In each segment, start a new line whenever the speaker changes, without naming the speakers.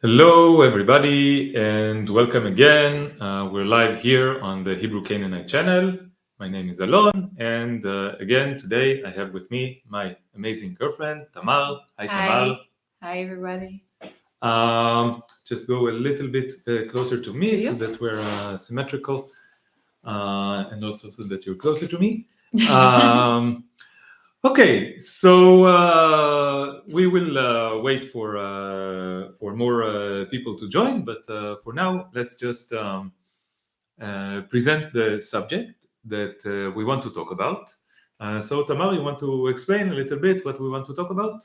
Hello, everybody, and welcome again. We're live here on the Hebrew Canaanite channel. My name is Alon, and again, today I have with me my amazing girlfriend, Tamar. Hi, Tamar.
Hi, everybody.
Just go a little bit closer to me so that we're symmetrical, and also so that you're closer to me. Okay, so we will wait for more people to join, but for now, let's just present the subject that we want to talk about. So, Tamar, you want to explain a little bit what we want to talk about?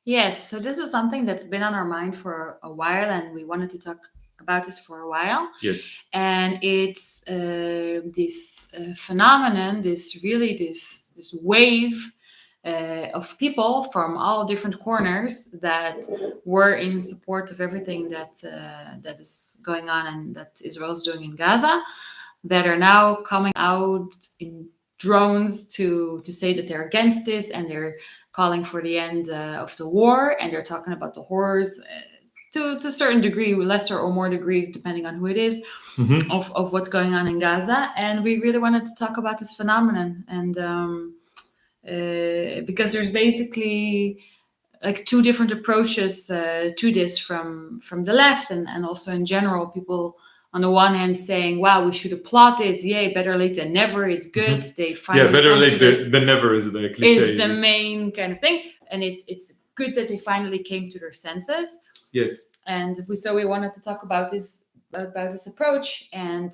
Yes, so this is something that's been on our mind for a while, and we wanted to talk about this for a while.
Yes.
And it's this phenomenon, this wave of people from all different corners that were in support of everything that is going on and that Israel is doing in Gaza, that are now coming out in drones to say that they're against this, and they're calling for the end of the war, and they're talking about the horrors to a certain degree, lesser or more degrees, depending on who it is, of what's going on in Gaza. And we really wanted to talk about this phenomenon, and because there's basically like two different approaches to this from the left and also in general. People on the one hand saying, wow, we should applaud this, yay, better late than never is good. They finally
better late than never is the cliche.
Is the main kind of thing, and it's good that they finally came to their senses.
Yes.
And we wanted to talk about this approach and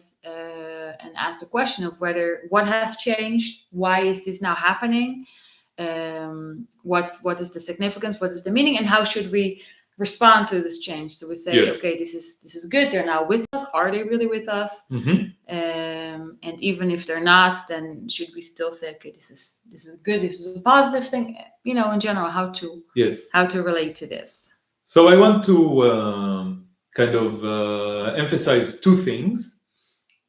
ask the question of what has changed, why is this now happening, what is the significance, what is the meaning, and how should we respond to this change. So we say, yes, okay, this is good, they're now with us. Are they really with us? And even if they're not, then should we still say, okay, this is good, this is a positive thing, in general, how to relate to this.
So I want to kind of emphasize two things.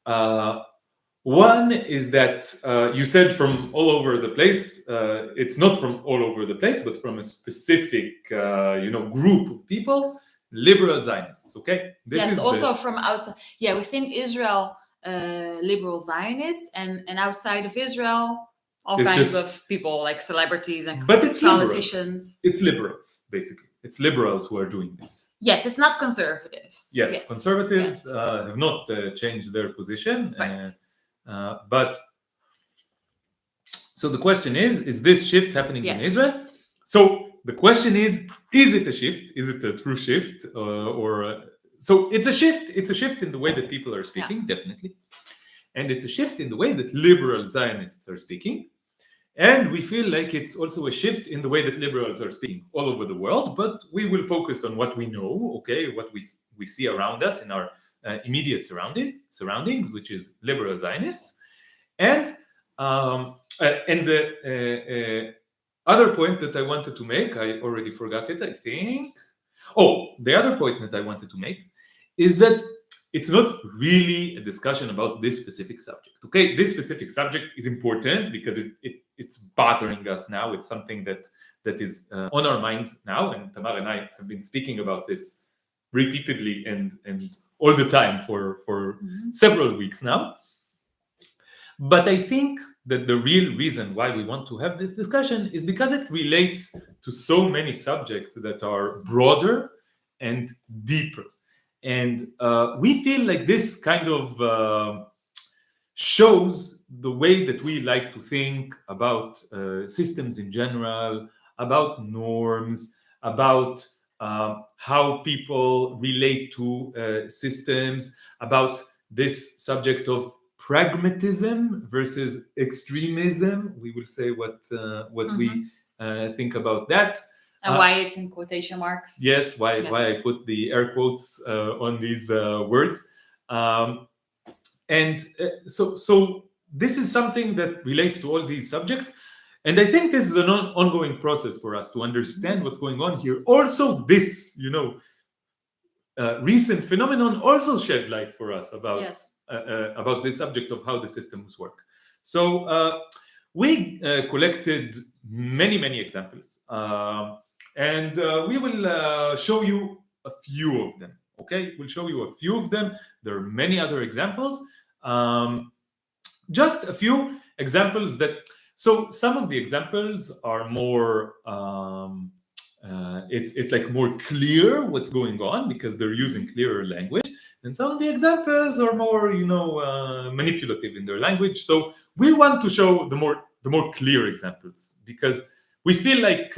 One is that you said from all over the place. It's not from all over the place, but from a specific, group of people, liberal Zionists. Okay.
This is also from outside. Yeah, within Israel, liberal Zionists, and outside of Israel, all kinds of people like celebrities and politicians.
It's liberals, basically. It's liberals who are doing this.
Yes, it's not conservatives.
Yes. Conservatives have not changed their position.
Right.
But so the question is this shift happening in Israel? So the question is it a shift? Is it a true shift? So it's a shift. It's a shift in the way that people are speaking, definitely. And it's a shift in the way that liberal Zionists are speaking. And we feel like it's also a shift in the way that liberals are speaking all over the world. But we will focus on what we know, okay, what we see around us in our immediate surroundings, which is liberal Zionists. And the other point that I wanted to make, I already forgot it, I think. Oh, the other point that I wanted to make is that it's not really a discussion about this specific subject. Okay, this specific subject is important because it's bothering us now. It's something that is on our minds now, and Tamar and I have been speaking about this repeatedly and all the time for several weeks now. But I think that the real reason why we want to have this discussion is because it relates to so many subjects that are broader and deeper. And we feel like this kind of shows the way that we like to think about systems in general, about norms, about how people relate to systems, about this subject of pragmatism versus extremism. We will say what we think about that.
And why it's in quotation marks.
Yes, why I put the air quotes on these words. So this is something that relates to all these subjects. And I think this is an ongoing process for us to understand what's going on here. Also, this, recent phenomenon also shed light for us about this subject of how the systems work. So we collected many examples. And we will show you a few of them. Okay, we'll show you a few of them. There are many other examples. Just a few examples that. So some of the examples are more. It's like more clear what's going on because they're using clearer language, and some of the examples are more, manipulative in their language. So we want to show the more clear examples because we feel like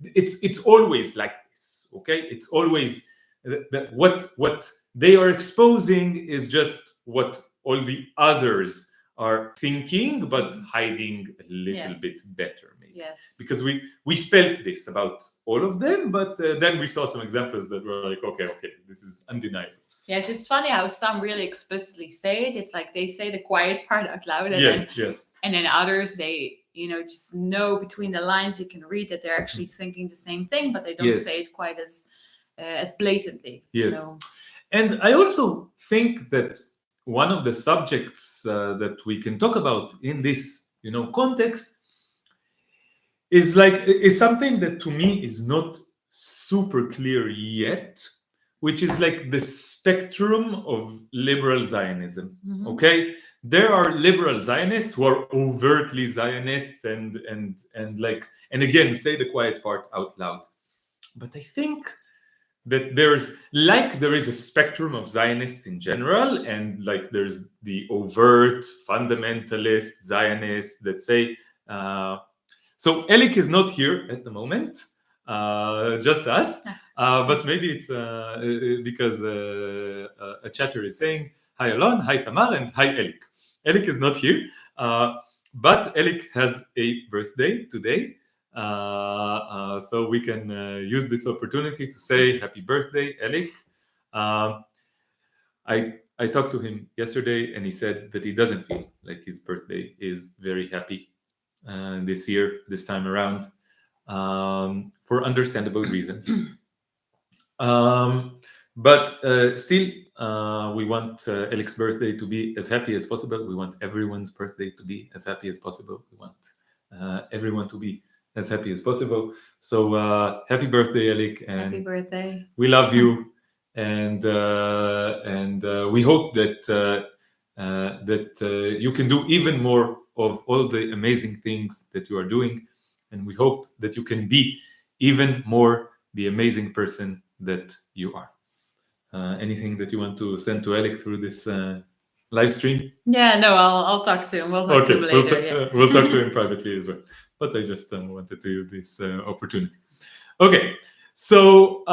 it's always like this. Okay, it's always that what they are exposing is just what all the others are thinking, but hiding a little
Yes.
bit better, maybe.
Yes.
Because we felt this about all of them, but then we saw some examples that were like, okay, this is undeniable.
Yes, it's funny how some really explicitly say it. It's like they say the quiet part out loud, and
Yes,
and then others, they just know between the lines. You can read that they're actually thinking the same thing, but they don't
Yes.
say it quite as blatantly.
Yes.
So,
And I also think that one of the subjects that we can talk about in this, context is something that to me is not super clear yet, which is like the spectrum of liberal Zionism.
Mhm.
Okay, there are liberal Zionists who are overtly Zionists and again say the quiet part out loud. But I think that there is a spectrum of Zionists in general, and like there's the overt fundamentalist Zionists that say. So Elik is not here at the moment, just us. But maybe it's because a chatter is saying hi Alon, hi Tamar, and hi Elik. Elik is not here, but Elik has a birthday today. So we can use this opportunity to say happy birthday, Elik. I talked to him yesterday, and he said that he doesn't feel like his birthday is very happy this year, this time around, for understandable reasons. But still, we want Elik's birthday to be as happy as possible. We want everyone's birthday to be as happy as possible. We want everyone to be as happy as possible. So happy birthday, Elik, and
happy birthday.
we love you, and we hope that you can do even more of all the amazing things that you are doing, and we hope that you can be even more the amazing person that you are. Anything that you want to send to Elik through this live stream?
Yeah, no, I'll talk to him. We'll talk to him later.
We'll talk to him privately as well. But I just wanted to use this opportunity. Okay, so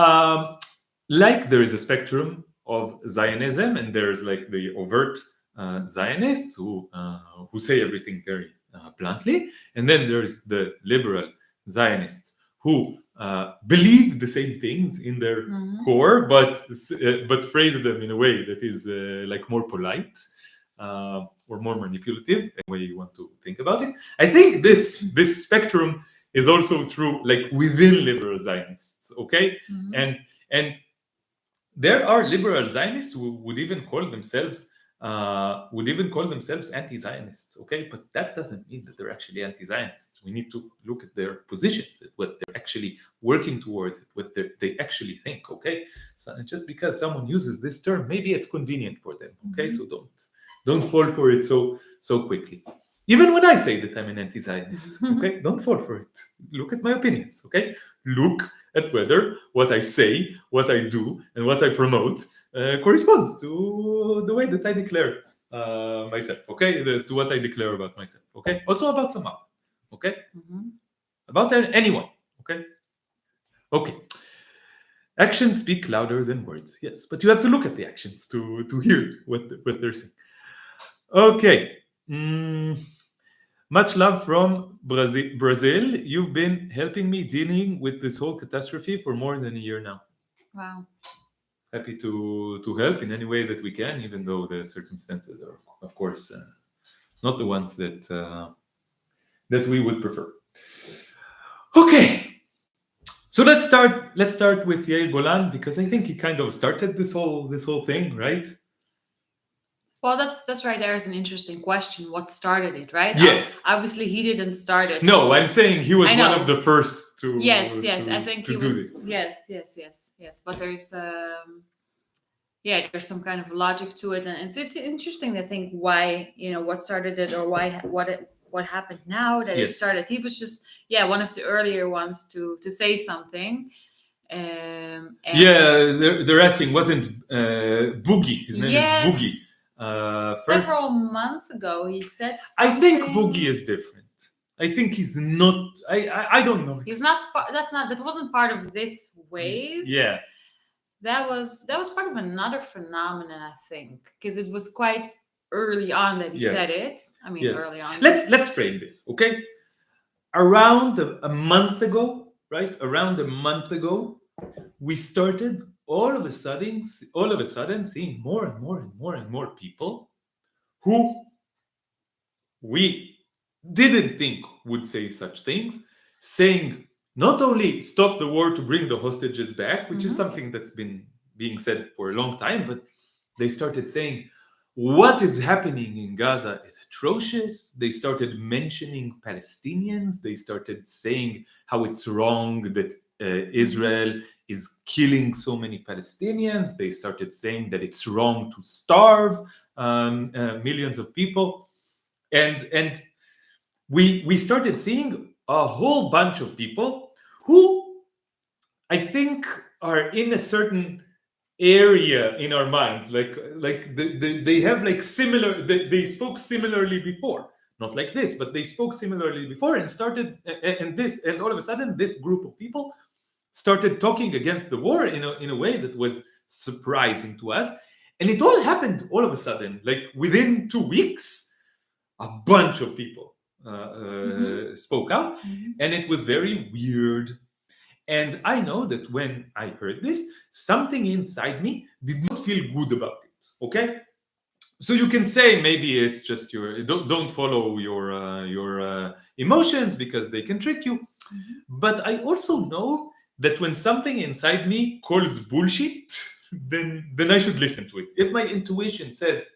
like there is a spectrum of Zionism, and there's like the overt Zionists who say everything very bluntly, and then there's the liberal Zionists who believe the same things in their core, but phrase them in a way that is like more polite or more manipulative, any way you want to think about it. I think this spectrum is also true like within liberal Zionists, okay? And there are liberal Zionists who would even call themselves anti-Zionists, okay? But that doesn't mean that they're actually anti-Zionists. We need to look at their positions, at what they're actually working towards, what they actually think, okay? So just because someone uses this term, maybe it's convenient for them, okay? So don't fall for it so quickly. Even when I say that I'm an anti-Zionist, okay? Don't fall for it. Look at my opinions, okay? Look at whether what I say, what I do, and what I promote corresponds to the way that I declare myself, okay? To what I declare about myself, okay? Also about Tamar, okay? About anyone, okay? Okay. Actions speak louder than words, yes, but you have to look at the actions to hear what they're saying. Okay. Much love from Brazil. You've been helping me dealing with this whole catastrophe for more than a year now.
Wow.
Happy to help in any way that we can, even though the circumstances are, of course, not the ones that we would prefer. Okay, so let's start with Yair Golan, because I think he kind of started this whole thing, right?
Well, that's right. There is an interesting question. What started it, right?
Yes.
Obviously, he didn't start it.
No, I'm saying he was
I
one
know.
of the first to
Yes, I think
to
he
do
was.
this.
Yes. But there's yeah, there's some kind of logic to it, and it's interesting to think why, what started it, or why what happened now that it
Yes.
started. He was just one of the earlier ones to say something. And
Yeah, they're asking, wasn't Boogie? His name is Boogie.
yes,
First,
several months ago he said
I
something.
think Boogie is different. I think he's not. I don't know.
He's not. That wasn't part of this wave.
Yeah.
That was part of another phenomenon, I think, because it was quite early on that he
Yes.
said it. I mean,
Yes.
early on.
Let's frame this, okay? Around a month ago, right? Around a month ago, we started all of a sudden seeing more and more and more and more people who we didn't think would say such things, saying not only stop the war to bring the hostages back, which is something that's been being said for a long time, but they started saying what is happening in Gaza is atrocious. They started mentioning Palestinians. They started saying how it's wrong that Israel is killing so many Palestinians. They started saying that it's wrong to starve millions of people. And we started seeing a whole bunch of people who I think are in a certain area in our minds, like they have like similar, they spoke similarly before, not like this, but they spoke similarly before, and started and all of a sudden this group of people started talking against the war in a way that was surprising to us. And it all happened all of a sudden, like within 2 weeks a bunch of people spoke out, and it was very weird. And I know that when I heard this, something inside me did not feel good about it. Okay, so you can say maybe it's just your don't follow your emotions because they can trick you. But I also know that when something inside me calls bullshit, then I should listen to it. If my intuition says,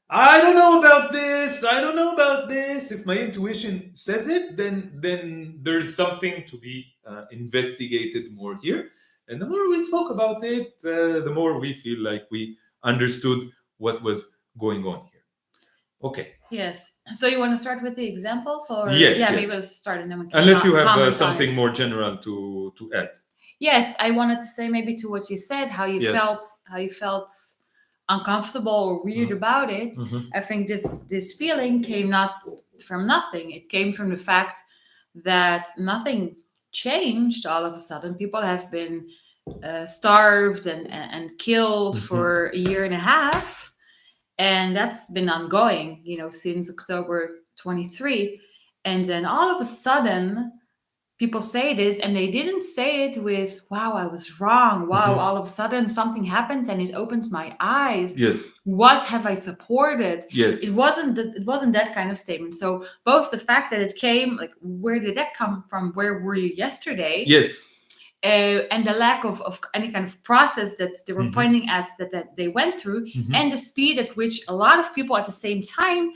I don't know about this. I don't know about this. If my intuition says it, then there's something to be investigated more here. And the more we spoke about it, the more we feel like we understood what was going on here. Okay.
Yes. So you want to start with the examples, or
Yes,
maybe
yes.
let's start and then we can
Unless you
comment
have
on
something
it.
more general to add.
Yes, I wanted to say maybe to what you said, how you felt uncomfortable or weird about it. I think this feeling came not from nothing. It came from the fact that nothing changed all of a sudden. People have been starved and killed for a year and a half, and that's been ongoing, since October 23. And then all of a sudden people say this, and they didn't say it with, wow, I was wrong. Wow, all of a sudden something happens and it opens my eyes.
Yes.
What have I supported?
Yes.
It wasn't that kind of statement. So both the fact that it came, like, where did that come from? Where were you yesterday?
Yes.
And the lack of any kind of process that they were pointing at, that they went through, and the speed at which a lot of people at the same time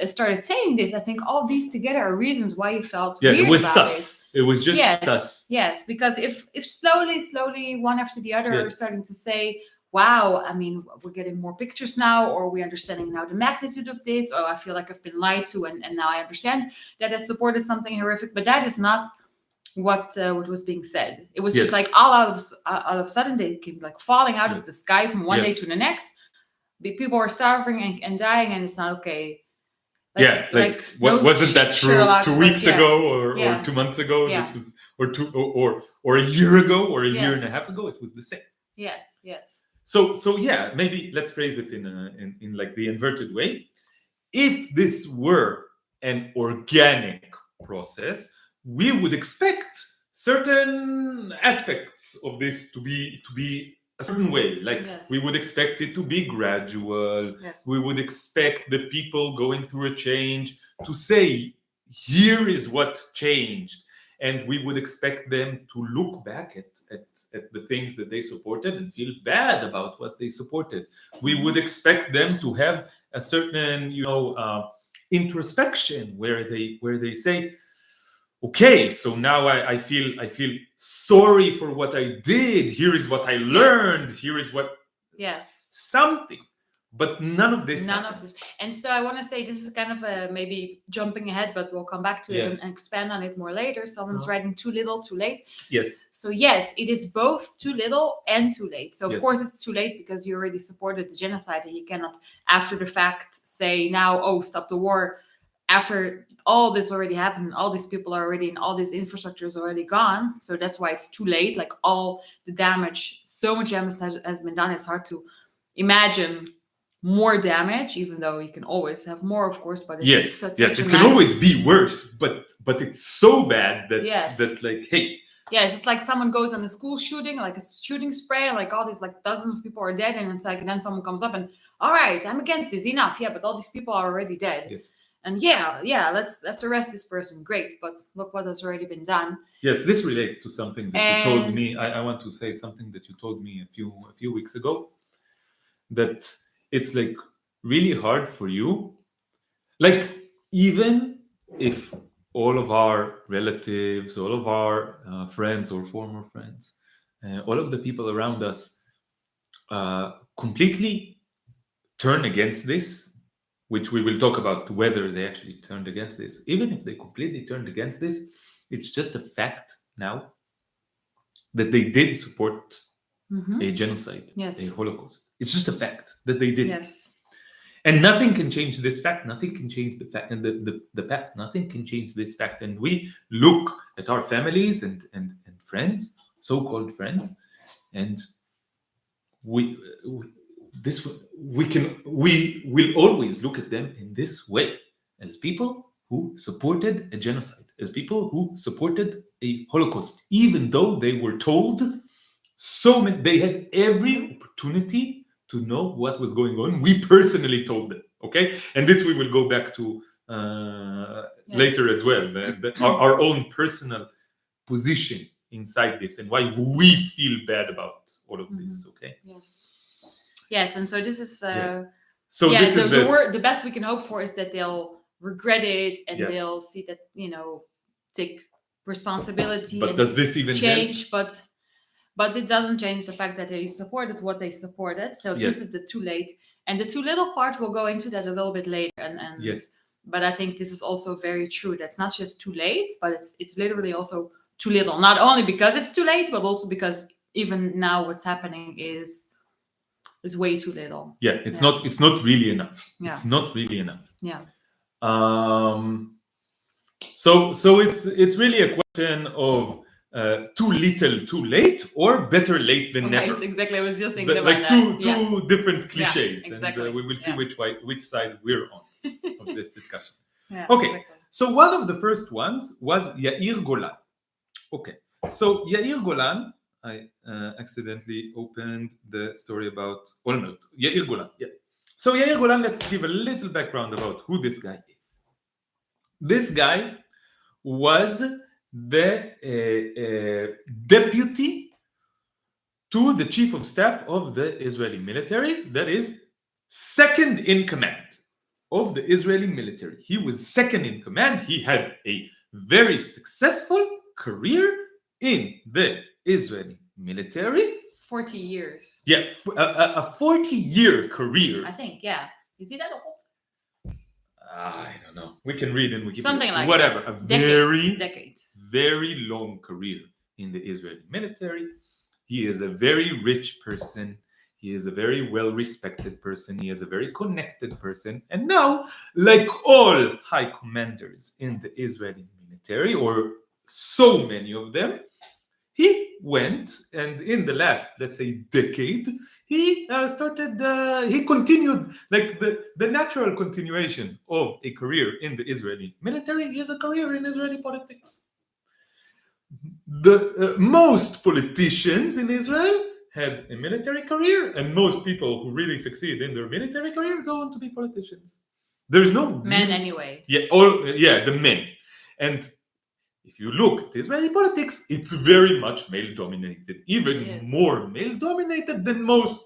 started saying this. I think all these together are reasons why you felt weird
it was
about
sus. It was just sus.
Yes, because if slowly one after the other are starting to say, wow, I mean, we're getting more pictures now, or we're understanding now the magnitude of this, or I feel like I've been lied to, and now I understand that I supported something horrific. But that is not what was being said. It was just like all of a sudden they came like falling out of the sky from one day to the next. People were starving and dying, and it's not okay.
Wasn't that true
Sherlock,
2 weeks ago or 2 months ago?
Yeah.
This was or a year ago or a year and a half ago. It was the same.
Yes.
So yeah, maybe let's phrase it in like the inverted way. If this were an organic process, we would expect certain aspects of this to be a certain way. Like we would expect it to be gradual. We would expect the people going through a change to say, here is what changed. and we would expect them to look back at the things that they supported and feel bad about what they supported. We would expect them to have a certain, introspection where they say, okay, so now I feel sorry for what I did. Here is what I learned.
Yes.
Here is what
Yes.
something. But none of this.
None of this. And so I want to say this is kind of a maybe jumping ahead, but we'll come back to it and expand on it more later. Someone's writing too little, too late.
Yes.
So yes, it is both too little and too late. So of
Yes.
course it's too late because you already supported the genocide, and you cannot, after the fact, say now, oh, stop the war. After all this already happened, all these people are already, and all this infrastructure is already gone. So that's why it's too late. Like all the damage, so much damage has been done. It's hard to imagine more damage, even though you can always have more, of course. But
yes, it can always be worse. But it's so bad that that like, hey.
Yeah, it's just like someone goes on a school shooting, like a shooting spray, like all these like dozens of people are dead, and it's like, and then someone comes up and, all right, I'm against this, enough. Yeah, but all these people are already dead.
Yes.
And yeah, let's arrest this person. Great, but look what has already been done.
Yes, this relates to something that you told me. I want to say something that you told me a few weeks ago. That it's like really hard for you, like even if all of our relatives, all of our friends or former friends, all of the people around us completely turn against this, which we will talk about whether they actually turned against this. Even if they completely turned against this, it's just a fact now that they did support a genocide, a Holocaust. It's just a fact that they did.
Yes.
And nothing can change this fact. Nothing can change the fact and the past. Nothing can change this fact. And we look at our families and friends, so-called friends, and we will always look at them in this way, as people who supported a genocide, as people who supported a Holocaust, even though they were told they had every opportunity to know what was going on. We personally told them, okay? And this we will go back to later as well, our own personal position inside this and why we feel bad about all of this, okay?
Yes, and so this is
so this is
the best we can hope for is that they'll regret it and they'll see that, take responsibility.
But
and
does this even
change? But it doesn't change the fact that they supported what they supported. So this is the too late. And the too little part, we'll go into that a little bit later. And but I think this is also very true. That's not just too late, but it's literally also too little. Not only because it's too late, but also because even now what's happening is way too little.
Yeah, it's not really enough.
Yeah.
It's not really enough.
Yeah.
So it's really a question of too little, too late, or better late than never.
Right, exactly. I was just thinking about
like
that.
Two different cliches,
exactly.
And we will see which side we're on of this discussion.
Okay,
exactly. So one of the first ones was Yair Golan. Okay, so Yair Golan, I accidentally opened the story about Olmert. Yair Golan, yeah. So Yair Golan, let's give a little background about who this guy is. This guy was the deputy to the chief of staff of the Israeli military, that is second in command of the Israeli military. He was second in command. He had a very successful career in the Israeli military.
40 years.
Yeah, a 40-year career.
I think, yeah. You see that?
I don't know. We can read in Wikipedia.
Something like
whatever.
This. Decades.
Very long career in the Israeli military. He is a very rich person. He is a very well-respected person. He is a very connected person. And now, like all high commanders in the Israeli military, or so many of them, he went, and in the last, let's say, decade, he continued, like the natural continuation of a career in the Israeli military is a career in Israeli politics. The most politicians in Israel had a military career, and most people who really succeed in their military career go on to be politicians. There's no
men anyway.
Yeah, the men. And if you look at Israeli politics, it's very much male-dominated, even
Yes.
more male-dominated than most,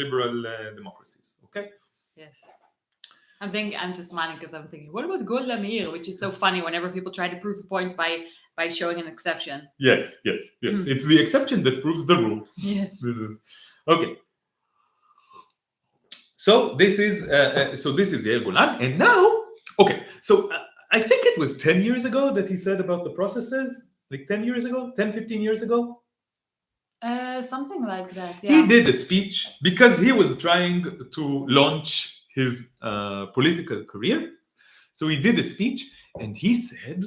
liberal democracies. Okay.
Yes. I'm just smiling because I'm thinking, what about Golda Meir, which is so funny whenever people try to prove a point by showing an exception.
Yes. It's the exception that proves the rule.
Yes.
This is okay. So this is Yair Golan, and now, okay. So I think it was 10 years ago that he said about the processes, like 10 years ago, 10, 15 years ago.
Something like that. Yeah.
He did a speech because he was trying to launch his political career. So he did a speech, and he said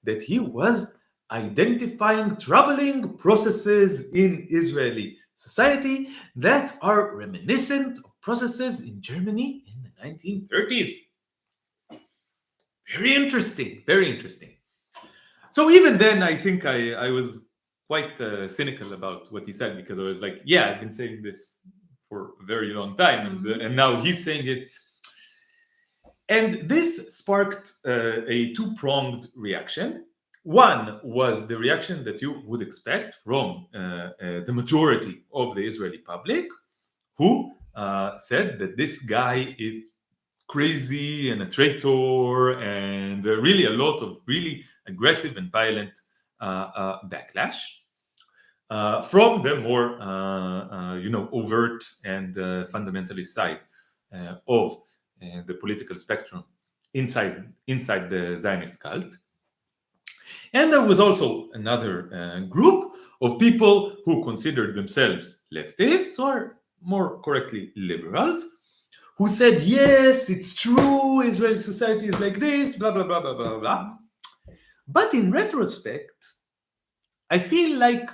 that he was identifying troubling processes in Israeli society that are reminiscent of processes in Germany in the 1930s. Very interesting, very interesting. So even then, I think I was quite cynical about what he said, because I was like, yeah, I've been saying this for a very long time, and now he's saying it. And this sparked a two-pronged reaction. One was the reaction that you would expect from the majority of the Israeli public, who said that this guy is crazy and a traitor, and really a lot of really aggressive and violent backlash from the more overt and fundamentalist side of the political spectrum inside the Zionist cult. And there was also another group of people who considered themselves leftists, or more correctly, liberals, who said, yes, it's true, Israeli society is like this, blah, blah, blah, blah, blah, blah. But in retrospect, I feel like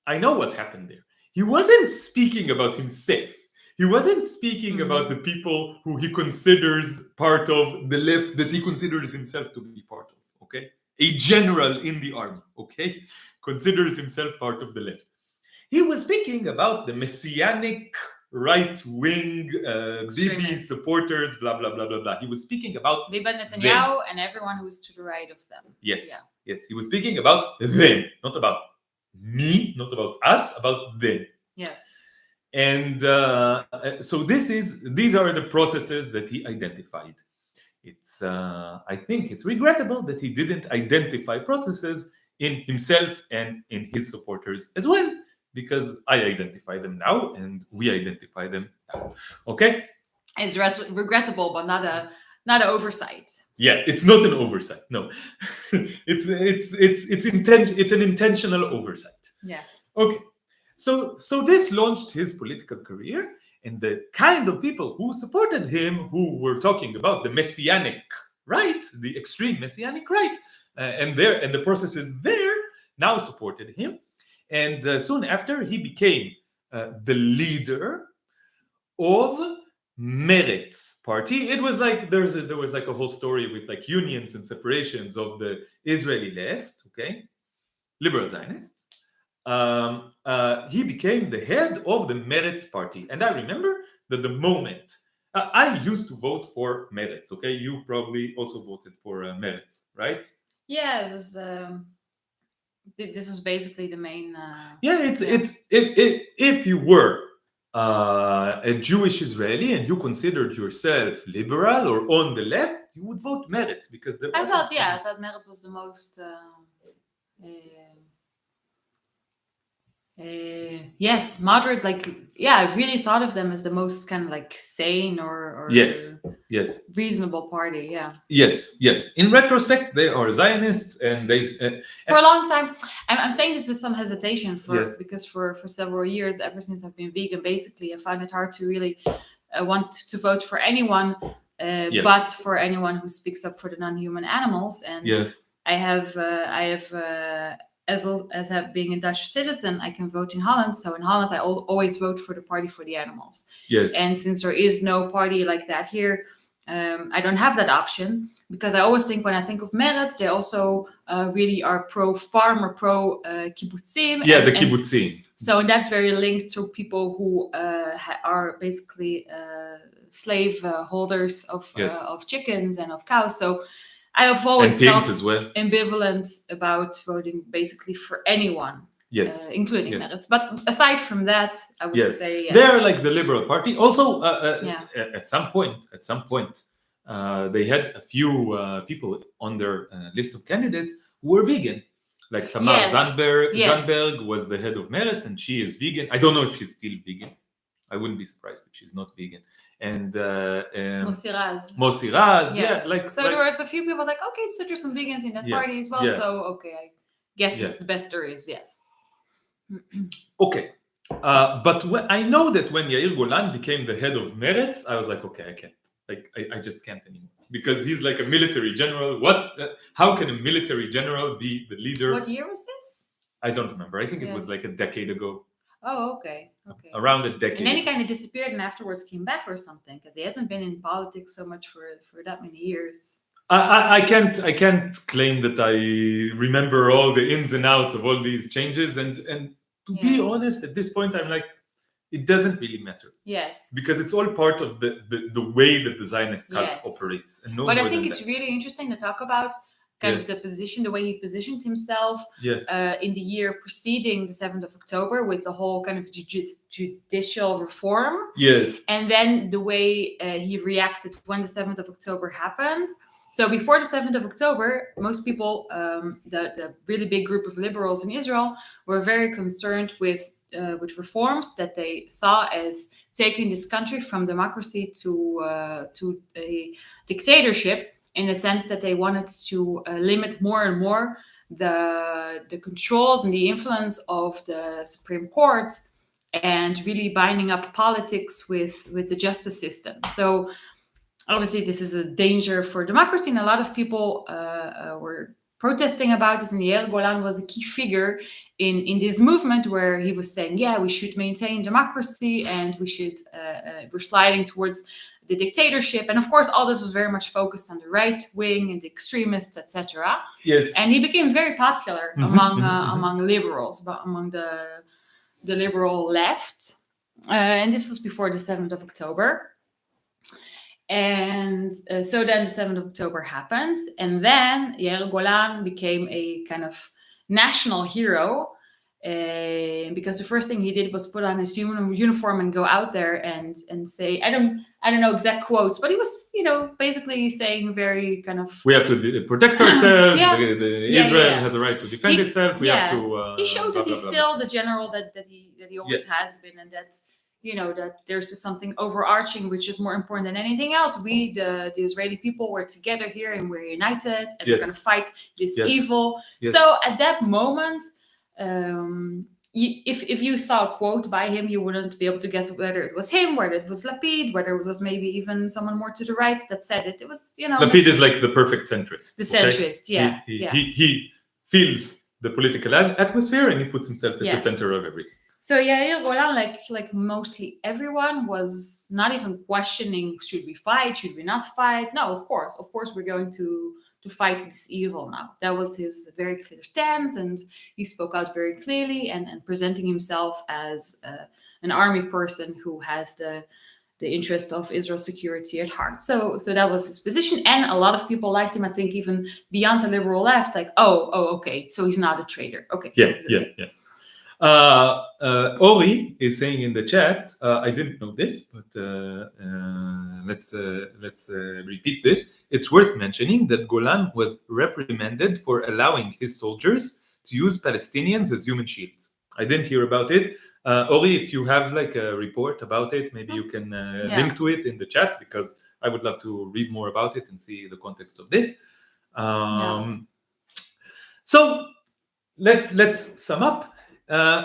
I know what happened there. He wasn't speaking about himself. He wasn't speaking about the people who he considers part of the left, that he considers himself to be part of, okay? A general in the army, okay? Considers himself part of the left. He was speaking about the messianic right-wing Bibi supporters, blah, blah, blah, blah, blah. He was speaking about
Bibi Netanyahu and everyone who is to the right of them.
Yes, yes. He was speaking about them, not about me, not about us, about them.
Yes.
And so these are the processes that he identified. It's I think it's regrettable that he didn't identify processes in himself and in his supporters as well, because I identify them now and we identify them now. Okay?
It's regrettable, but not an oversight.
Yeah, it's not an oversight. No, it's an intentional oversight.
Yeah.
Okay. So this launched his political career, and the kind of people who supported him, who were talking about the messianic right, the extreme messianic right, and the processes there, now supported him. And soon after, he became the leader of Meretz party. It was like there was like a whole story with like unions and separations of the Israeli left, okay, liberal Zionists. He became the head of the Meretz party, and I remember that the moment I used to vote for Meretz. Okay, you probably also voted for Meretz, right?
Yeah, it was. This was basically the main.
If you were a Jewish Israeli and you considered yourself liberal or on the left, you would vote Meretz, because
I thought Meretz was the most. Yes, moderate. I really thought of them as the most kind of like sane or
yes
reasonable party. Yeah.
Yes. In retrospect, they are Zionists, and they
for a long time. I'm saying this with some hesitation because for several years, ever since I've been vegan, basically, I find it hard to really want to vote for anyone, but for anyone who speaks up for the non-human animals. And I have. As being a Dutch citizen, I can vote in Holland. So in Holland, I always vote for the Party for the Animals.
Yes.
And since there is no party like that here, I don't have that option, because I always think, when I think of Meretz, they also really are pro-farm or pro-kibbutzim.
Yeah, the kibbutzim.
So that's very linked to people who are basically slave holders of chickens and of cows. So I have always
and
felt
teens as well.
ambivalent about voting basically for anyone,
Yes,
including
yes.
Meretz. But aside from that, I would
Yes,
say yes.
they are like the Liberal Party. Also,
Yeah.
at some point, they had a few people on their list of candidates who were vegan. Like Tamar
Yes, yes.
Zandberg was the head of Meretz, and she is vegan. I don't know if she's still vegan. I wouldn't be surprised if she's not vegan. And
Mossi Raz.
Mossi Raz,
Yes.
yeah, like
So there was a few people like, okay, so there's some vegans in that
Yeah,
party as well.
yeah.
So okay, I guess
Yeah.
it's the best there is. Yes.
Okay. But I know that when Yair Golan became the head of Meretz, I was like, okay, I can't. Like, I just can't anymore. Because he's like a military general. How can a military general be the leader?
What year was this?
I don't remember. I think it
Yes.
was like a decade ago.
Oh, okay. Okay.
Around a decade.
And then he kind of disappeared and afterwards came back or something, because he hasn't been in politics so much for that many years.
I can't claim that I remember all the ins and outs of all these changes, and to be honest, at this point, I'm like, it doesn't really matter.
Yes.
Because it's all part of the way that the Zionist cult operates. And
but I think it's really interesting to talk about kind of the position, the way he positioned himself in the year preceding the 7th of October with the whole kind of judicial reform.
Yes.
And then the way he reacted when the 7th of October happened. So before the 7th of October, most people, the really big group of liberals in Israel, were very concerned with reforms that they saw as taking this country from democracy to a dictatorship, in the sense that they wanted to limit more and more the controls and the influence of the Supreme Court, and really binding up politics with the justice system. So obviously this is a danger for democracy, and a lot of people were protesting about this, and Yair Golan was a key figure in this movement, where he was saying, yeah, we should maintain democracy, and we should we're sliding towards the dictatorship. And of course, all this was very much focused on the right wing and the extremists, etc.
Yes.
And he became very popular among liberals, but among the liberal left. And this was before the 7th of October. And so then the 7th of October happened. And then Yair Golan became a kind of national hero, because the first thing he did was put on his uniform and go out there and say, I don't know exact quotes, but he was, basically saying very kind of,
we have to protect ourselves. Israel has a right to defend itself. We have to.
He showed that he's still the general that he always has been, and that that there's just something overarching which is more important than anything else. We, the Israeli people, we're together here and we're united, and we're going to fight this evil. So at that moment, if you saw a quote by him, you wouldn't be able to guess whether it was him, whether it was Lapid, whether it was maybe even someone more to the right that said it. It was,
Lapid is like the perfect centrist.
The centrist,
He feels the political atmosphere, and he puts himself at the center of everything.
So Yair Golan, like mostly everyone, was not even questioning, should we fight, should we not fight? No, of course we're going to fight this evil now. That was his very clear stance, and he spoke out very clearly and presenting himself as an army person who has the interest of Israel's security at heart. So that was his position, and a lot of people liked him. I think even beyond the liberal left, like, okay, so he's not a traitor. Okay.
Yeah. Ori is saying in the chat, I didn't know this, but let's repeat this. It's worth mentioning that Golan was reprimanded for allowing his soldiers to use Palestinians as human shields. I didn't hear about it. Ori, if you have like a report about it, maybe you can link to it in the chat, because I would love to read more about it and see the context of this. So let's sum up.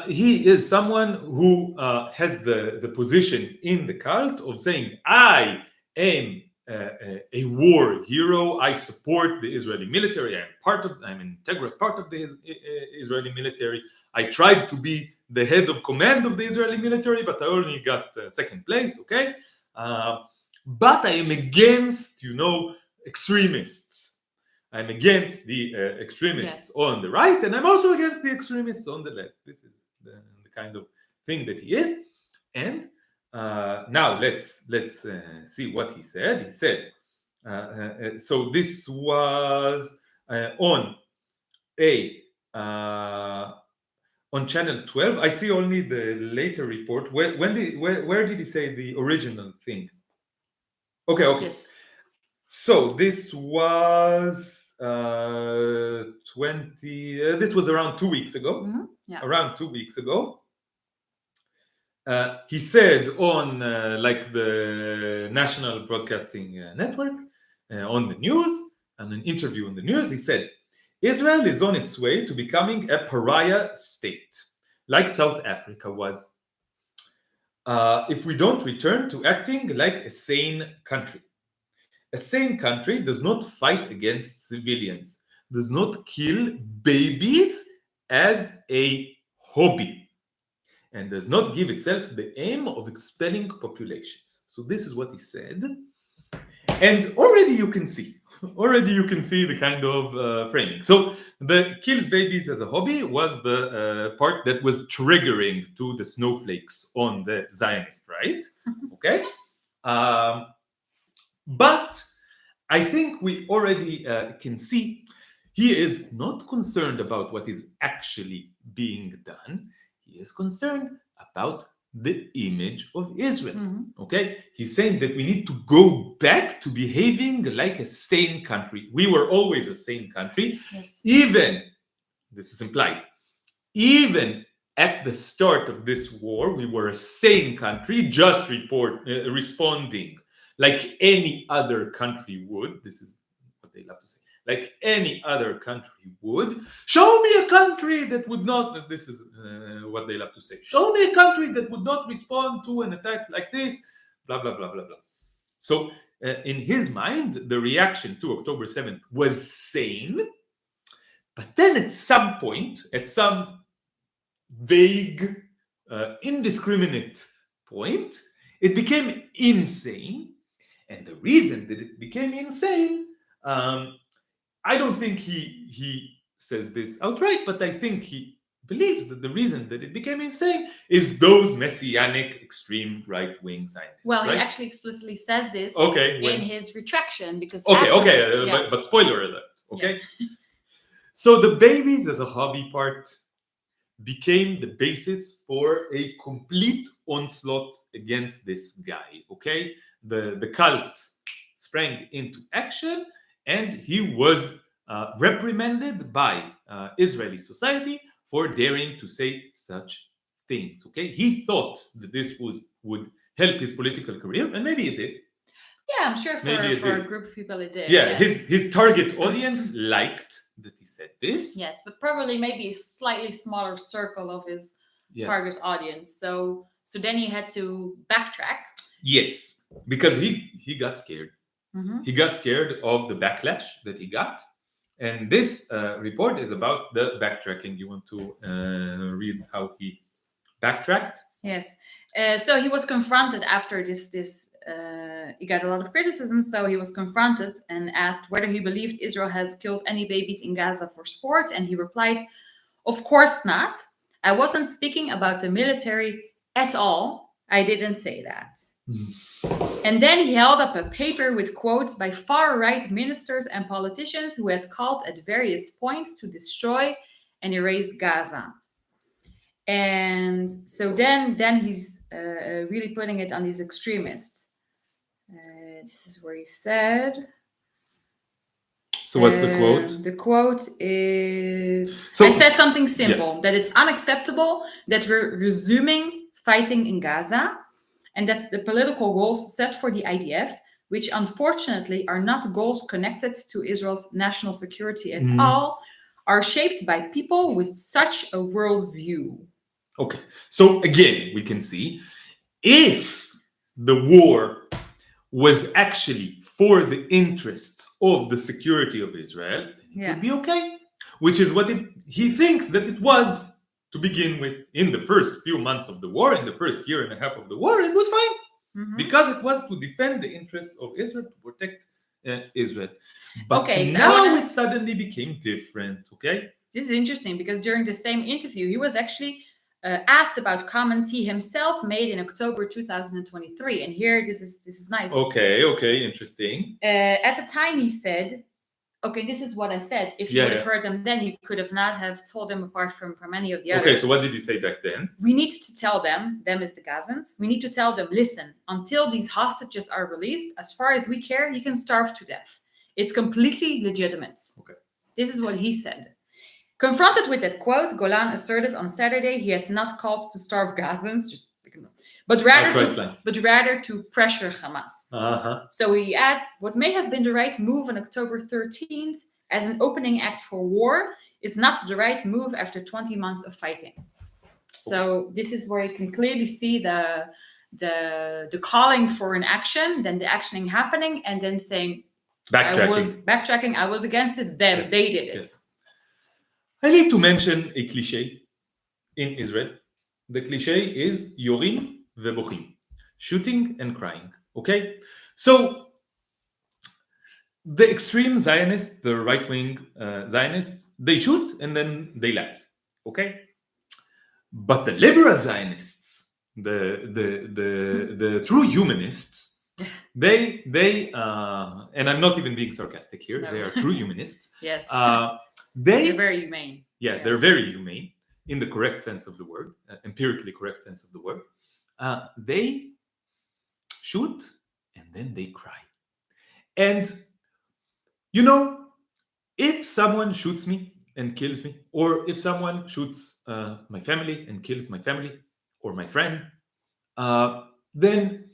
He is someone who has the position in the cult of saying, I am a war hero. I support the Israeli military. I'm an integral part of the Israeli military. I tried to be the head of command of the Israeli military, but I only got second place. Okay, but I am against, extremists. I'm against the extremists on the right, and I'm also against the extremists on the left. This is the kind of thing that he is. And now let's see what he said. He said, So this was on a on channel 12. I see only the later report. Where did he say the original thing? Okay.
Yes.
So this was 20. This was around 2 weeks ago.
Yeah.
Around 2 weeks ago. He said on like the National Broadcasting Network on the news, and an interview on the news, he said, Israel is on its way to becoming a pariah state, like South Africa was, if we don't return to acting like a sane country. A sane country does not fight against civilians, does not kill babies as a hobby, and does not give itself the aim of expelling populations. So this is what he said. And already you can see the kind of framing. So the kills babies as a hobby was the part that was triggering to the snowflakes on the Zionist right. Okay. But I think we already can see he is not concerned about what is actually being done. He is concerned about the image of Israel. Okay? He's saying that we need to go back to behaving like a sane country. We were always a sane country.
Yes.
Even, this is implied, even at the start of this war, we were a sane country, just responding like any other country would. This is what they love to say. Like any other country would. Show me a country that would not. This is what they love to say. Show me a country that would not respond to an attack like this. Blah blah blah blah blah. So in his mind, the reaction to October 7th was sane. But then at some point, at some vague, indiscriminate point, it became insane. And the reason that it became insane, I don't think he says this outright, but I think he believes that the reason that it became insane is those messianic extreme right-wing Zionists.
Well,
right?
he actually explicitly says this
in
his retraction because
but spoiler alert. Okay. Yeah. So the babies as a hobby part became the basis for a complete onslaught against this guy. Okay, the cult sprang into action, and he was reprimanded by Israeli society for daring to say such things. Okay, he thought that this would help his political career, and maybe it did.
Yeah, I'm sure for a group of people it did.
Yeah, yes. his target audience liked that he said this.
Yes, but probably maybe a slightly smaller circle of his target audience. So then he had to backtrack.
Yes, because he got scared. He got scared of the backlash that he got. And this report is about the backtracking. You want to read how he backtracked?
Yes. So he was confronted after this he got a lot of criticism. So he was confronted and asked whether he believed Israel has killed any babies in Gaza for sport. And he replied, of course not. I wasn't speaking about the military at all. I didn't say that. And then he held up a paper with quotes by far-right ministers and politicians who had called at various points to destroy and erase Gaza. And so then he's really putting it on these extremists. This is where he said.
So what's the quote?
The quote is, I said something simple, that it's unacceptable that we're resuming fighting in Gaza, and that the political goals set for the IDF, which unfortunately are not goals connected to Israel's national security at all, are shaped by people with such a worldview.
Okay, so again, we can see if the war was actually for the interests of the security of Israel, it would be okay. Which is what he thinks that it was to begin with in the first few months of the war, in the first year and a half of the war, it was fine. Because it was to defend the interests of Israel, to protect Israel. But now it suddenly became different, okay?
This is interesting because during the same interview, he was actually asked about comments he himself made in October 2023. And here, this is nice.
Okay, interesting.
At the time, he said, okay, this is what I said. If you would have heard them then, you could have not have told them apart from any of the others.
Okay, so what did he say back then?
We need to tell them is the Gazans, we need to tell them, listen, until these hostages are released, as far as we care, you can starve to death. It's completely legitimate.
Okay.
This is what he said. Confronted with that quote, Golan asserted on Saturday he had not called to starve Gazans, but rather to pressure Hamas. So he adds, what may have been the right move on October 13th as an opening act for war is not the right move after 20 months of fighting. So this is where you can clearly see the calling for an action, then the actioning happening, and then saying, backtracking, I was against this, they did it.
Yes. I need to mention a cliche in Israel. The cliche is yorim vebochim, shooting and crying. Okay? So the extreme Zionists, the right-wing Zionists, they shoot and then they laugh. Okay? But the liberal Zionists, the true humanists, they and I'm not even being sarcastic here, they are true humanists.
Yes.
They're
very humane.
Yeah, they're very humane in the correct sense of the word, empirically correct sense of the word. They shoot and then they cry. And, if someone shoots me and kills me, or if someone shoots my family and kills my family or my friend, then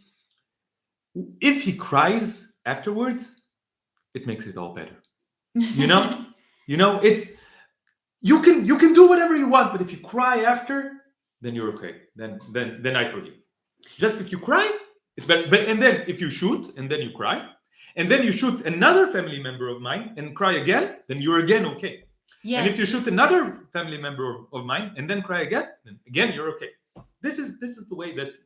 if he cries afterwards, it makes it all better. It's you can do whatever you want, but if you cry after, then you're okay. Then I forgive. Just if you cry, it's better. And then if you shoot and then you cry, and then you shoot another family member of mine and cry again, then you're again okay. Yes. And if you shoot another family member of mine and then cry again, then again you're okay. This is the way that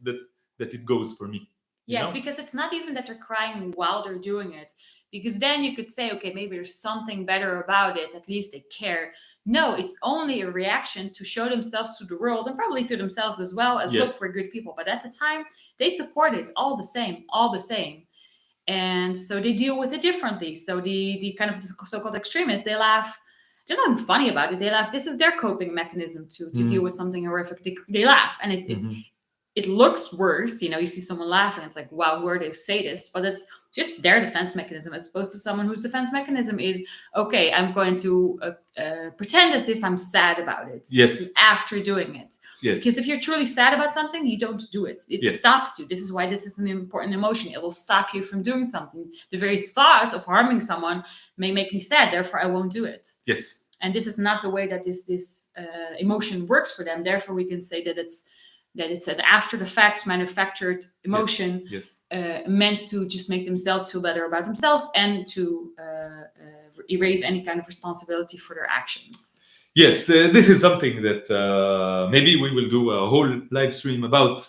it goes for me.
Yes, because it's not even that they're crying while they're doing it. Because then you could say, okay, maybe there's something better about it. At least they care. No, it's only a reaction to show themselves to the world and probably to themselves as well as look, we're good people. But at the time, they support it all the same. And so they deal with it differently. So the kind of so-called extremists, they laugh. There's nothing funny about it. They laugh. This is their coping mechanism to deal with something horrific. They laugh. And it looks worse. You see someone laughing. It's like, wow, who are they sadists? But it's just their defense mechanism as opposed to someone whose defense mechanism is, okay, I'm going to pretend as if I'm sad about it.
Yes.
After doing it.
Yes.
Because if you're truly sad about something, you don't do it. It stops you. This is why this is an important emotion. It will stop you from doing something. The very thought of harming someone may make me sad. Therefore, I won't do it.
Yes.
And this is not the way that this emotion works for them. Therefore, we can say that it's an after-the-fact manufactured emotion meant to just make themselves feel better about themselves and to erase any kind of responsibility for their actions.
Yes, this is something that maybe we will do a whole live stream about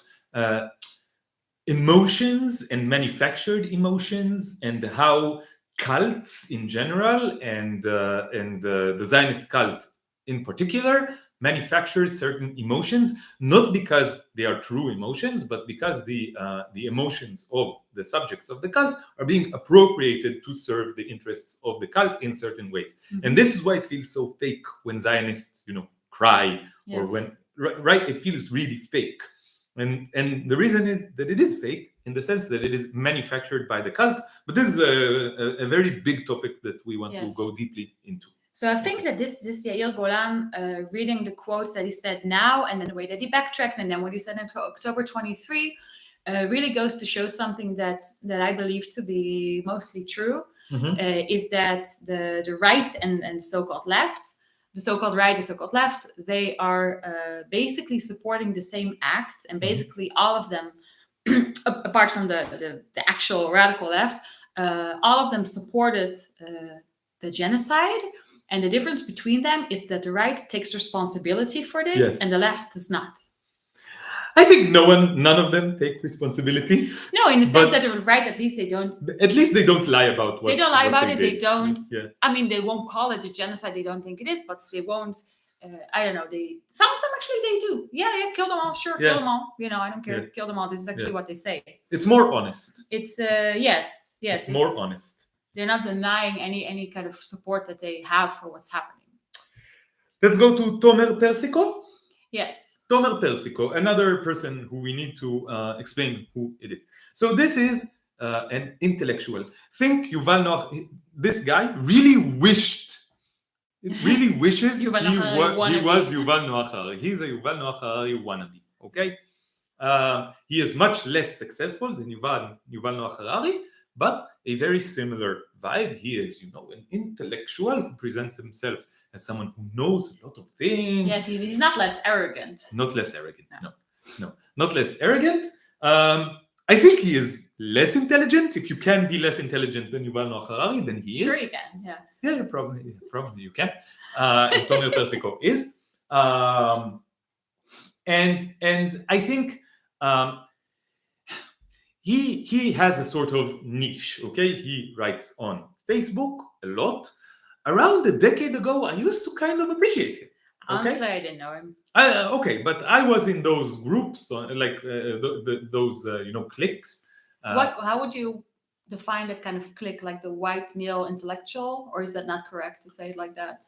emotions and manufactured emotions and how cults in general and the Zionist cult in particular manufactures certain emotions, not because they are true emotions, but because the emotions of the subjects of the cult are being appropriated to serve the interests of the cult in certain ways. And this is why it feels so fake when Zionists, cry, or when it feels really fake. And the reason is that it is fake in the sense that it is manufactured by the cult. But this is a very big topic that we want to go deeply into.
So I think that this Yair Golan, reading the quotes that he said now, and then the way that he backtracked, and then what he said in October 23, really goes to show something that I believe to be mostly true, is that the right and the so-called left, the so-called right, the so-called left, they are basically supporting the same act, and basically all of them, apart from the actual radical left, all of them supported the genocide. And the difference between them is that the right takes responsibility for this and the left does not.
I think none of them take responsibility.
No, in the sense that the right, at least they don't.
At least they don't lie about what
they don't lie about it.
Did.
They don't. Yeah. I mean, they won't call it a genocide. They don't think it is, but they won't I don't know. Some actually they do. Yeah, kill them all. Sure,
Yeah.
kill them all. I don't care.
Yeah.
Kill them all. This is actually what they say.
It's more honest.
It's yes.
It's more honest.
They're not denying any kind of support that they have for what's happening.
Let's go to Tomer Persico.
Yes.
Tomer Persico, another person who we need to explain who it is. So this is an intellectual. Think Yuval Noah. This guy really wishes
Yuval
he
Noah Harari
was
wannabe.
Yuval Noah Harari. He's a Yuval Noah Harari wannabe. Okay, he is much less successful than Yuval Noah Harari, but a very similar vibe. He is, an intellectual who presents himself as someone who knows a lot of things.
Yes, he's not less arrogant.
Not less arrogant. No, not less arrogant. I think he is less intelligent. If you can be less intelligent than Yuval Noah Harari, then he is.
Sure, you can. Yeah.
Yeah, probably you can. And Tomer Persico is. And I think he has a sort of niche. Okay, he writes on Facebook a lot. Around a decade ago, I used to kind of appreciate him. Okay?
Honestly, I didn't know him.
Okay, but I was in those groups, like those cliques.
How would you define that kind of clique, like the white male intellectual, or is that not correct to say it like that?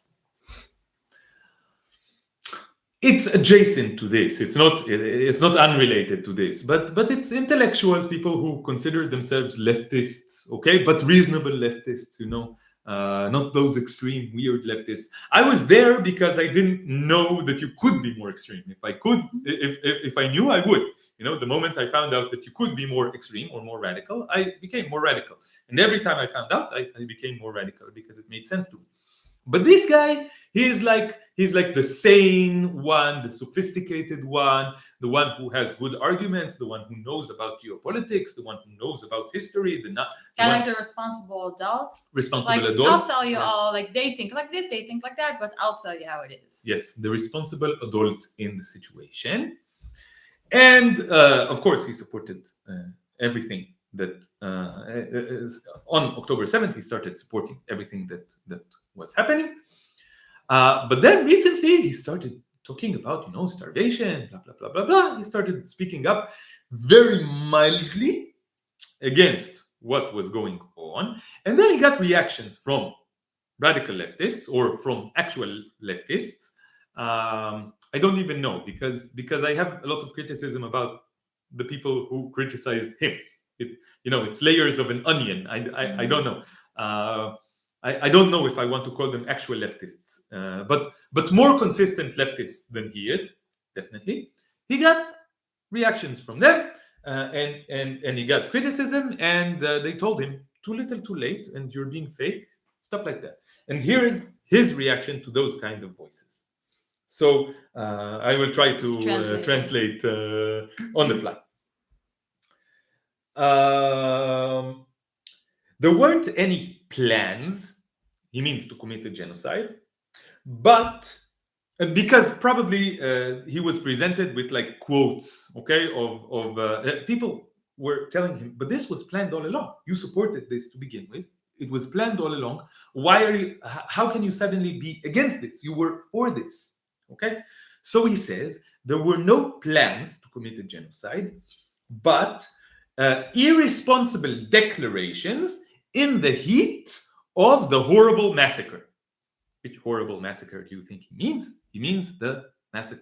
It's adjacent to this. It's not unrelated to this, but it's intellectuals, people who consider themselves leftists, okay, but reasonable leftists, not those extreme weird leftists. I was there because I didn't know that you could be more extreme. If I could, if I knew, I would. The moment I found out that you could be more extreme or more radical, I became more radical. And every time I found out, I became more radical because it made sense to me. But this guy, he's like the sane one, the sophisticated one, the one who has good arguments, the one who knows about geopolitics, the one who knows about history,
like the responsible adult.
Responsible adult.
I'll tell you all, they think like this, they think like that, but I'll tell you how it is.
Yes, the responsible adult in the situation. And of course, he supported everything that on October 7th, he started supporting everything that was happening. But then recently, he started talking about, starvation, blah, blah, blah, blah, blah. He started speaking up very mildly against what was going on. And then he got reactions from radical leftists or from actual leftists. I don't even know because I have a lot of criticism about the people who criticized him. It's layers of an onion. I don't know. I don't know if I want to call them actual leftists, but more consistent leftists than he is, definitely. He got reactions from them, and he got criticism, and they told him, too little, too late, and you're being fake, stuff like that. And here is his reaction to those kind of voices. So I will try to translate on the fly. There weren't any plans, he means, to commit a genocide, but because probably he was presented with like quotes, okay, of people were telling him, but this was planned all along. You supported this to begin with. It was planned all along. How can you suddenly be against this? You were for this, okay? So he says there were no plans to commit a genocide, but irresponsible declarations in the heat of the horrible massacre. Which horrible massacre do you think he means? He means the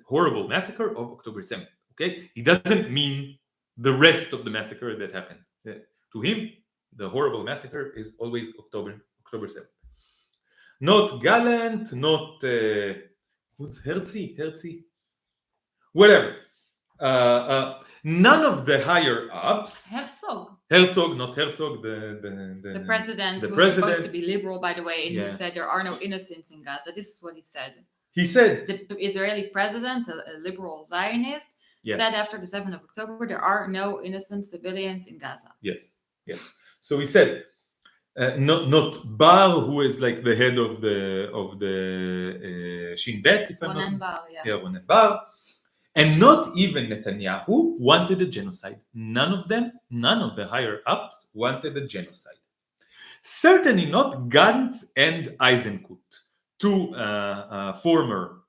horrible massacre of October 7th. Okay, he doesn't mean the rest of the massacre that happened. To him, the horrible massacre is always October 7th. Not Gallant, not who's Herzi, whatever. None of the higher ups. Herzog, not Herzog,
the president, who was supposed to be liberal, by the way, and who said there are no innocents in Gaza. This is what he said.
He said
the Israeli president, a liberal Zionist, said after the 7th of October there are no innocent civilians in Gaza.
Yes. So he said, not Bar, who is like the head of the Shin Bet, if I'm
Ronen
not.
Bar,
Ronen Bar. And not even Netanyahu wanted a genocide. None of them, none of the higher ups wanted a genocide. Certainly not Gantz and Eisenkot, two former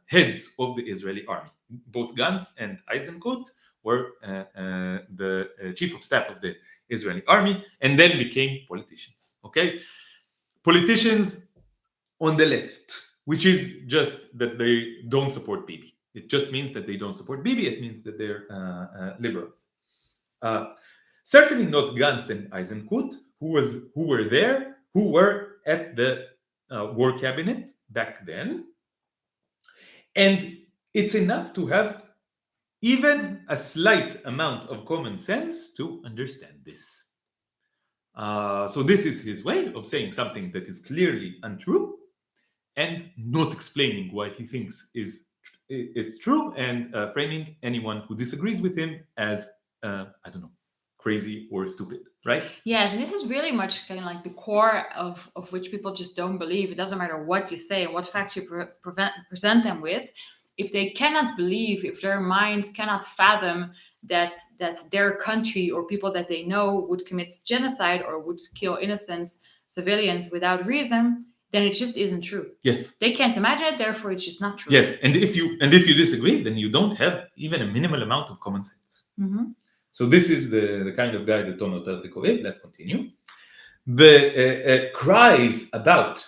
heads of the Israeli army. Both Gantz and Eisenkot were the chief of staff of the Israeli army and then became politicians. Okay, politicians on the left, which is just that they don't support Bibi. It just means that they don't support Bibi. It means that they're liberals. Certainly not Gantz and Eisenkot, who were there, who were at the war cabinet back then. And it's enough to have even a slight amount of common sense to understand this. So this is his way of saying something that is clearly untrue and not explaining why he thinks is true, and framing anyone who disagrees with him as, I don't know, crazy or stupid, right?
Yes, and this is really much kind of like the core of which people just don't believe. It doesn't matter what you say and what facts you present them with. If they cannot believe, if their minds cannot fathom that their country or people that they know would commit genocide or would kill innocent civilians without reason, then it just isn't true.
Yes.
They can't imagine it, therefore it's just not true.
Yes, and if you disagree, then you don't have even a minimal amount of common sense.
Mm-hmm.
So this is the kind of guy that Tomer Terziko is. Let's continue. The cries about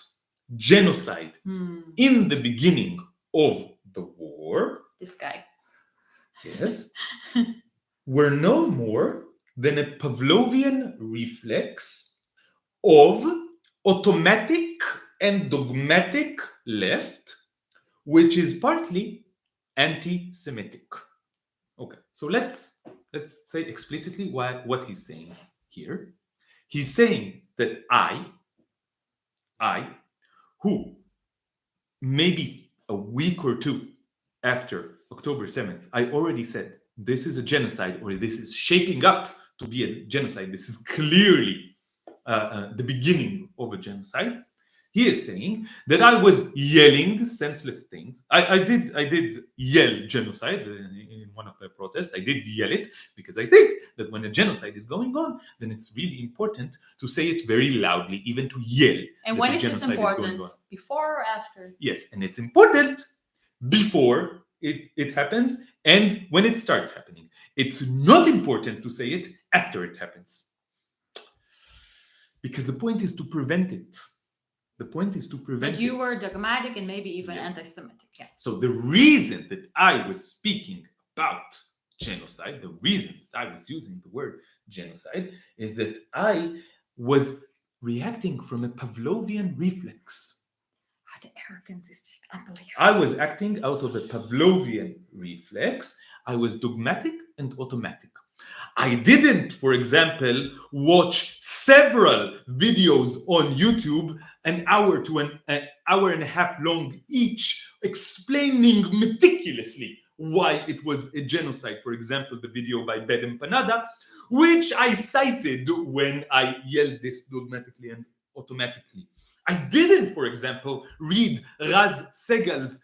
genocide in the beginning of the war,
this guy,
yes, were no more than a Pavlovian reflex of automatic and dogmatic left, which is partly anti-Semitic. Okay, so let's say explicitly what he's saying here. He's saying that I, who maybe a week or two after October 7th, I already said this is a genocide, or this is shaping up to be a genocide. This is clearly the beginning of a genocide. He is saying that I was yelling senseless things. I did yell genocide in one of the protests. I did yell it because I think that when a genocide is going on, then it's really important to say it very loudly, even to yell.
And when is this important? Before or after?
Yes, and it's important before it happens and when it starts happening. It's not important to say it after it happens. Because the point is to prevent it. The point is to prevent it.
But you were dogmatic and maybe even anti-Semitic. Yeah.
So the reason that I was speaking about genocide, the reason that I was using the word genocide, is that I was reacting from a Pavlovian reflex.
The arrogance is just unbelievable.
I was acting out of a Pavlovian reflex. I was dogmatic and automatic. I didn't, for example, watch several videos on YouTube, an hour to an hour and a half long each, explaining meticulously why it was a genocide. For example, the video by Bed Empanada, which I cited when I yelled this dogmatically and automatically. I didn't, for example, read Raz Segal's,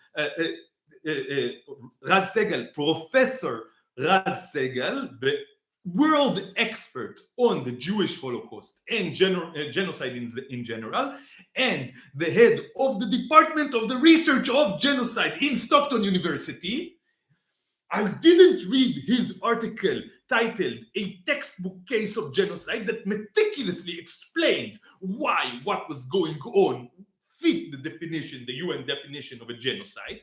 Professor Raz Segal, the world expert on the Jewish Holocaust and genocide in general, and the head of the Department of the Research of Genocide in Stockton University. I didn't read his article titled A Textbook Case of Genocide that meticulously explained why what was going on fit the definition, the UN definition of a genocide.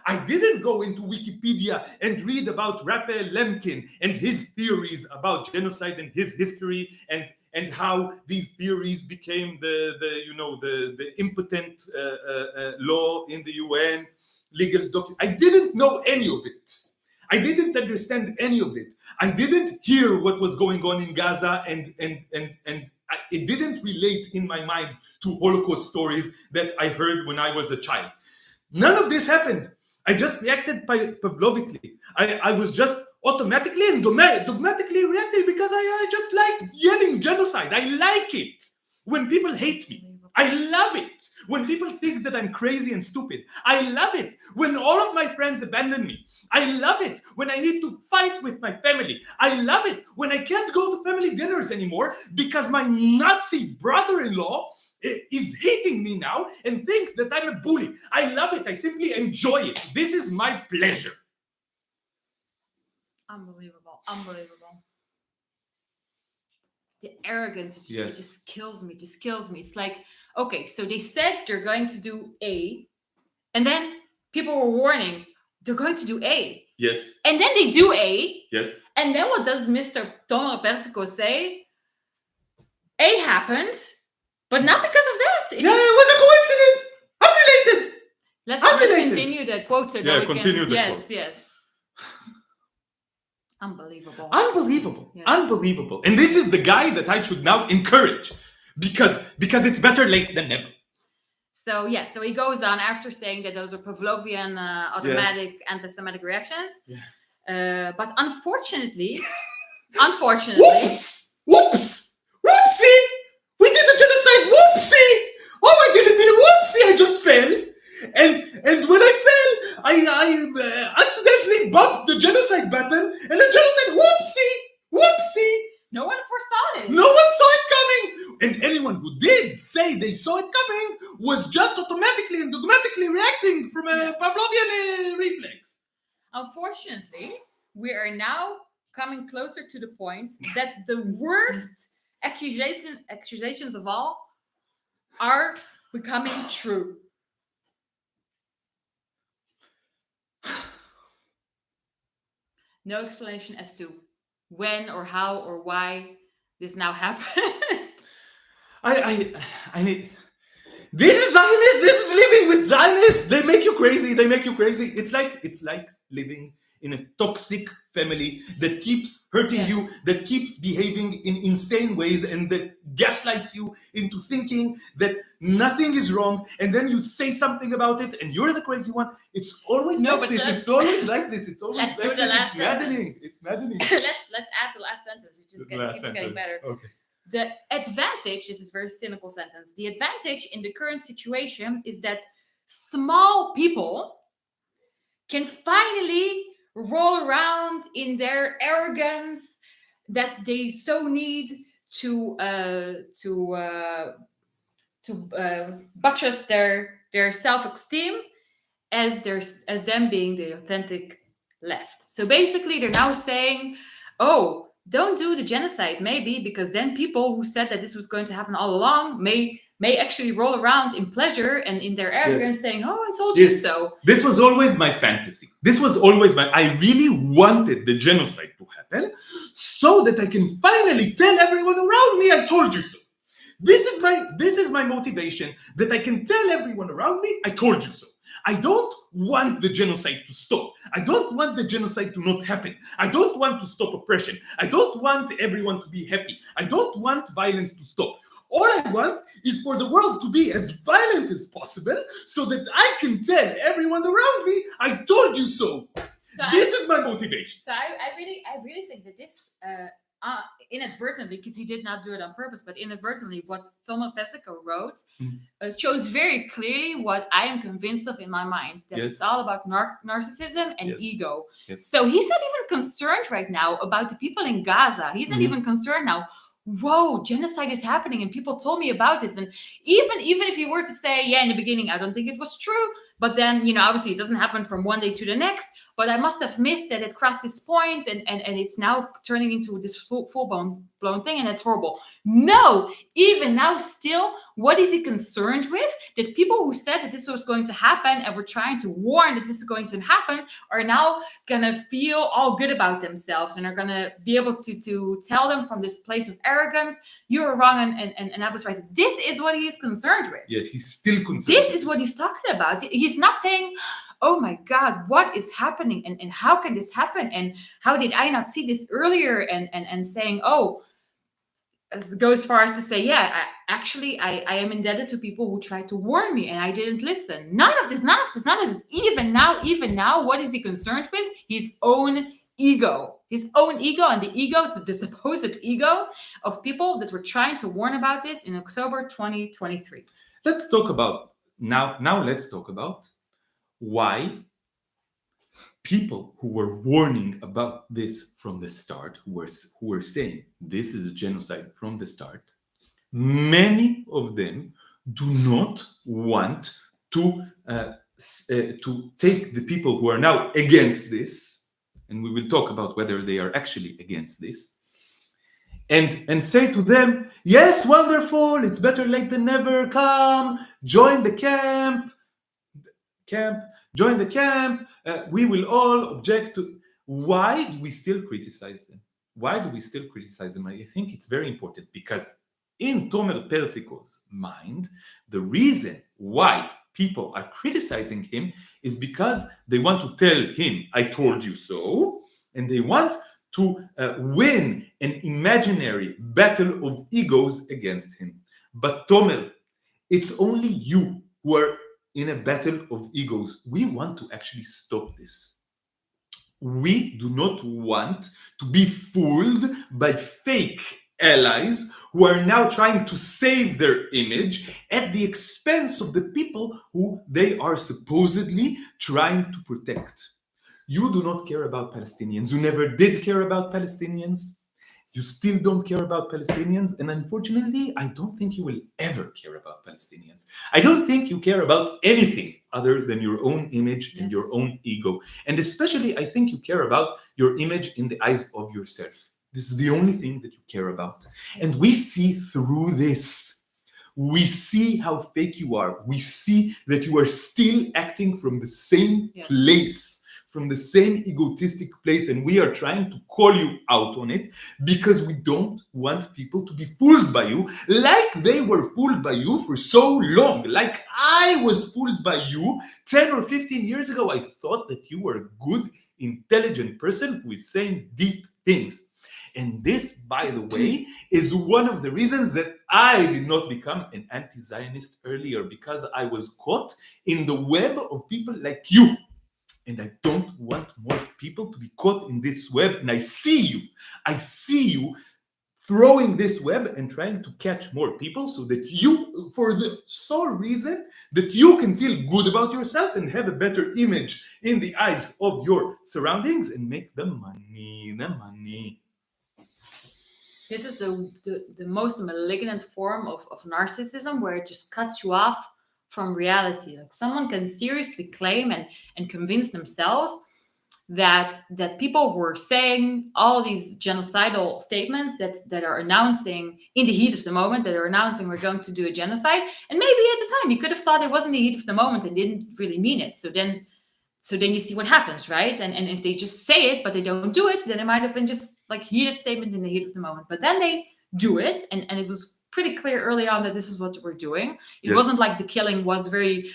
I didn't go into Wikipedia and read about Raphael Lemkin and his theories about genocide and his history and how these theories became the impotent law in the UN legal document. I didn't know any of it. I didn't understand any of it. I didn't hear what was going on in Gaza, and it didn't relate in my mind to Holocaust stories that I heard when I was a child. None of this happened. I just reacted Pavlovically. I was just automatically and dogmatically reacting because I just like yelling genocide. I like it when people hate me. I love it when people think that I'm crazy and stupid. I love it when all of my friends abandon me. I love it when I need to fight with my family. I love it when I can't go to family dinners anymore because my Nazi brother-in-law is hating me now and thinks that I'm a bully. I love it. I simply enjoy it. This is my pleasure.
Unbelievable. The arrogance, it just kills me. It's like, okay, so they said they're going to do A, and then people were warning they're going to do A.
Yes.
And then they do A.
Yes.
And then what does Mr. Donald Persico say? A happened, but not because of that.
It was a coincidence. Unrelated.
Let's continue that quote. So
continue the
quote.
Yes.
Yes. Unbelievable.
Yes. Unbelievable. And this is the guy that I should now encourage because it's better late than never.
So he goes on after saying that those are Pavlovian automatic anti-Semitic reactions. Yeah. But unfortunately,
Whoops! Whoopsie! We did a genocide. Whoopsie! Oh, I didn't mean whoopsie. I just fell. And when I fell, I accidentally bumped the genocide button, and the genocide, whoopsie!
No one foresaw it.
No one saw it coming. And anyone who did say they saw it coming was just automatically and dogmatically reacting from a Pavlovian reflex.
Unfortunately, we are now coming closer to the point that the worst accusations of all are becoming true. No explanation as to when or how or why this now happens.
I need. This is Zionists. This is living with Zionists. They make you crazy. It's like living in a toxic family that keeps hurting you, that keeps behaving in insane ways, and that gaslights you into thinking that nothing is wrong, and then you say something about it, and you're the crazy one. It's always like this. It's always like this. It's maddening. It's maddening.
Let's add the last sentence. It just keeps getting better.
Okay.
The advantage, this is a very cynical sentence, the advantage in the current situation is that small people can finally roll around in their arrogance that they so need to buttress their self-esteem as them being the authentic left. So basically they're now saying, oh, don't do the genocide, maybe, because then people who said that this was going to happen all along may actually roll around in pleasure and in their arrogance saying, oh, I told you so.
This was always my fantasy. I really wanted the genocide to happen so that I can finally tell everyone around me I told you so. This is my motivation, that I can tell everyone around me I told you so. I don't want the genocide to stop. I don't want the genocide to not happen. I don't want to stop oppression. I don't want everyone to be happy. I don't want violence to stop. All I want is for the world to be as violent as possible so that I can tell everyone around me, I told you so. This is my motivation.
So I really think that this inadvertently, because he did not do it on purpose, but inadvertently, what Tamar Pesico wrote shows very clearly what I am convinced of in my mind, that it's all about narcissism and ego. So he's not even concerned right now about the people in Gaza. He's not even concerned now. Whoa, genocide is happening and people told me about this. And even if you were to say, in the beginning, I don't think it was true, but then, obviously it doesn't happen from one day to the next, but I must have missed that it crossed this point and it's now turning into this full-blown thing, and it's horrible. No, even now still, what is he concerned with? That people who said that this was going to happen and were trying to warn that this is going to happen are now going to feel all good about themselves and are going to be able to tell them from this place of arrogance, you were wrong and I was right. This is what he is concerned with.
Yes, he's still concerned.
This is what he's talking about. He's not saying, oh my God, what is happening and how can this happen? And how did I not see this earlier? And saying, oh, go as far as to say, I am indebted to people who tried to warn me and I didn't listen. None of this. Even now, what is he concerned with? His own ego. And the ego is the supposed ego of people that were trying to warn about this in October 2023.
Let's talk about why people who were warning about this from the start, who were saying this is a genocide from the start, many of them do not want to take the people who are now against this, and we will talk about whether they are actually against this, and say to them, yes, wonderful, it's better late than never, come, join the camp, join the camp, we will all object to. Why do we still criticize them? Why do we still criticize them? I think it's very important, because in Tomer Persiko's mind, the reason why people are criticizing him is because they want to tell him, I told you so, and they want to win an imaginary battle of egos against him. But Tomer, it's only you who are in a battle of egos. We want to actually stop this. We do not want to be fooled by fake allies who are now trying to save their image at the expense of the people who they are supposedly trying to protect. You do not care about Palestinians. You never did care about Palestinians. You still don't care about Palestinians. And unfortunately, I don't think you will ever care about Palestinians. I don't think you care about anything other than your own image and your own ego. And especially, I think you care about your image in the eyes of yourself. This is the only thing that you care about. And we see through this. We see how fake you are. We see that you are still acting from the same place, from the same egotistic place, and we are trying to call you out on it because we don't want people to be fooled by you like they were fooled by you for so long. Like I was fooled by you 10 or 15 years ago. I thought that you were a good, intelligent person who is saying deep things. And this, by the way, is one of the reasons that I did not become an anti-Zionist earlier, because I was caught in the web of people like you. And I don't want more people to be caught in this web. And I see you throwing this web and trying to catch more people so that you, for the sole reason that you can feel good about yourself and have a better image in the eyes of your surroundings and make the money.
This is the most malignant form of narcissism, where it just cuts you off from reality. Like someone can seriously claim and convince themselves that people were saying all these genocidal statements that are announcing in the heat of the moment, that are announcing we're going to do a genocide. And maybe at the time you could have thought it wasn't the heat of the moment and didn't really mean it. So then you see what happens, right? And if they just say it, but they don't do it, then it might have been just like heated statement in the heat of the moment. But then they do it, and it was pretty clear early on that this is what we're doing. It wasn't like the killing was very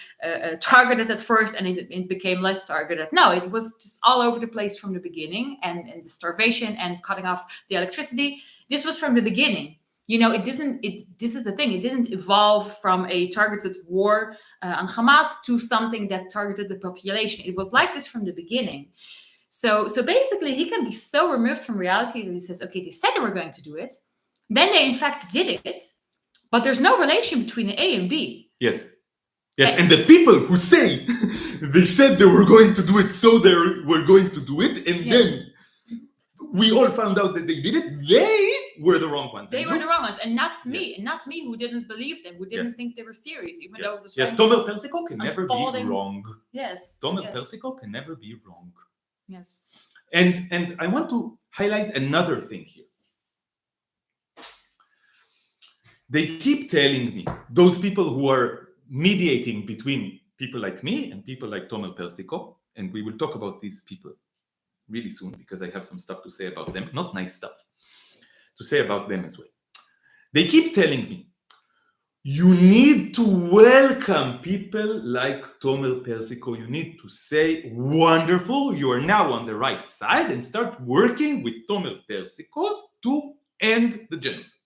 targeted at first and it became less targeted. No, it was just all over the place from the beginning, and the starvation and cutting off the electricity. This was from the beginning. You know, this is the thing. It didn't evolve from a targeted war on Hamas to something that targeted the population. It was like this from the beginning. So basically, he can be so removed from reality that he says, okay, they said they were going to do it. Then they, in fact, did it. But there's no relation between A and B.
Yes. And the people who say they said they were going to do it, so they were going to do it, and then we all found out that they did it, they were the wrong ones.
They were the wrong ones, and not me, and not me who didn't believe them, who didn't think they were serious, even though it was
Tomer Persiko can never be wrong. Tomer Persiko can never be wrong.
Yes.
And I want to highlight another thing here. They keep telling me, those people who are mediating between people like me and people like Tomer Persiko, and we will talk about these people really soon because I have some stuff to say about them, not nice stuff, to say about them as well. They keep telling me, you need to welcome people like Tomer Persiko. You need to say, wonderful, you are now on the right side, and start working with Tomer Persiko to end the genocide.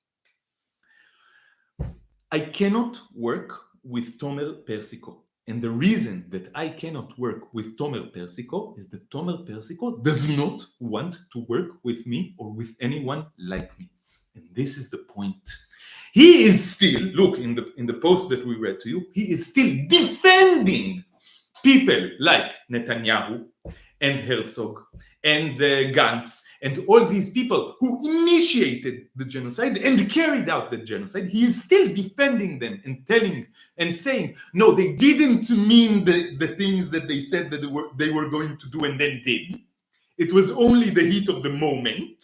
I cannot work with Tomer Persiko. And the reason that I cannot work with Tomer Persiko is that Tomer Persiko does not want to work with me or with anyone like me. And this is the point. He is still, look, in the post that we read to you, he is still defending people like Netanyahu and Herzog and Gantz and all these people who initiated the genocide and carried out the genocide, he is still defending them and telling and saying, no, they didn't mean the things that they said that they were going to do and then did. It was only the heat of the moment.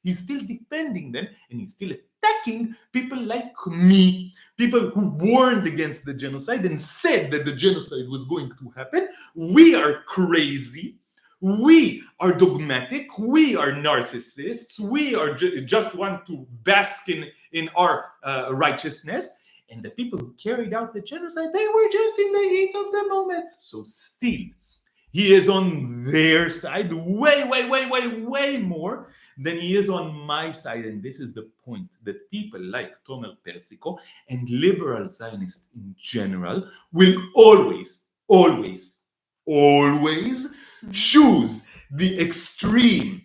He's still defending them, and he's still attacking people like me, people who warned against the genocide and said that the genocide was going to happen. We are crazy. We are dogmatic. We are narcissists. We are just want to bask in our righteousness. And the people who carried out the genocide, they were just in the heat of the moment. So still, he is on their side way more than he is on my side. And this is the point, that people like Tomer Persico and liberal Zionists in general will always choose the extreme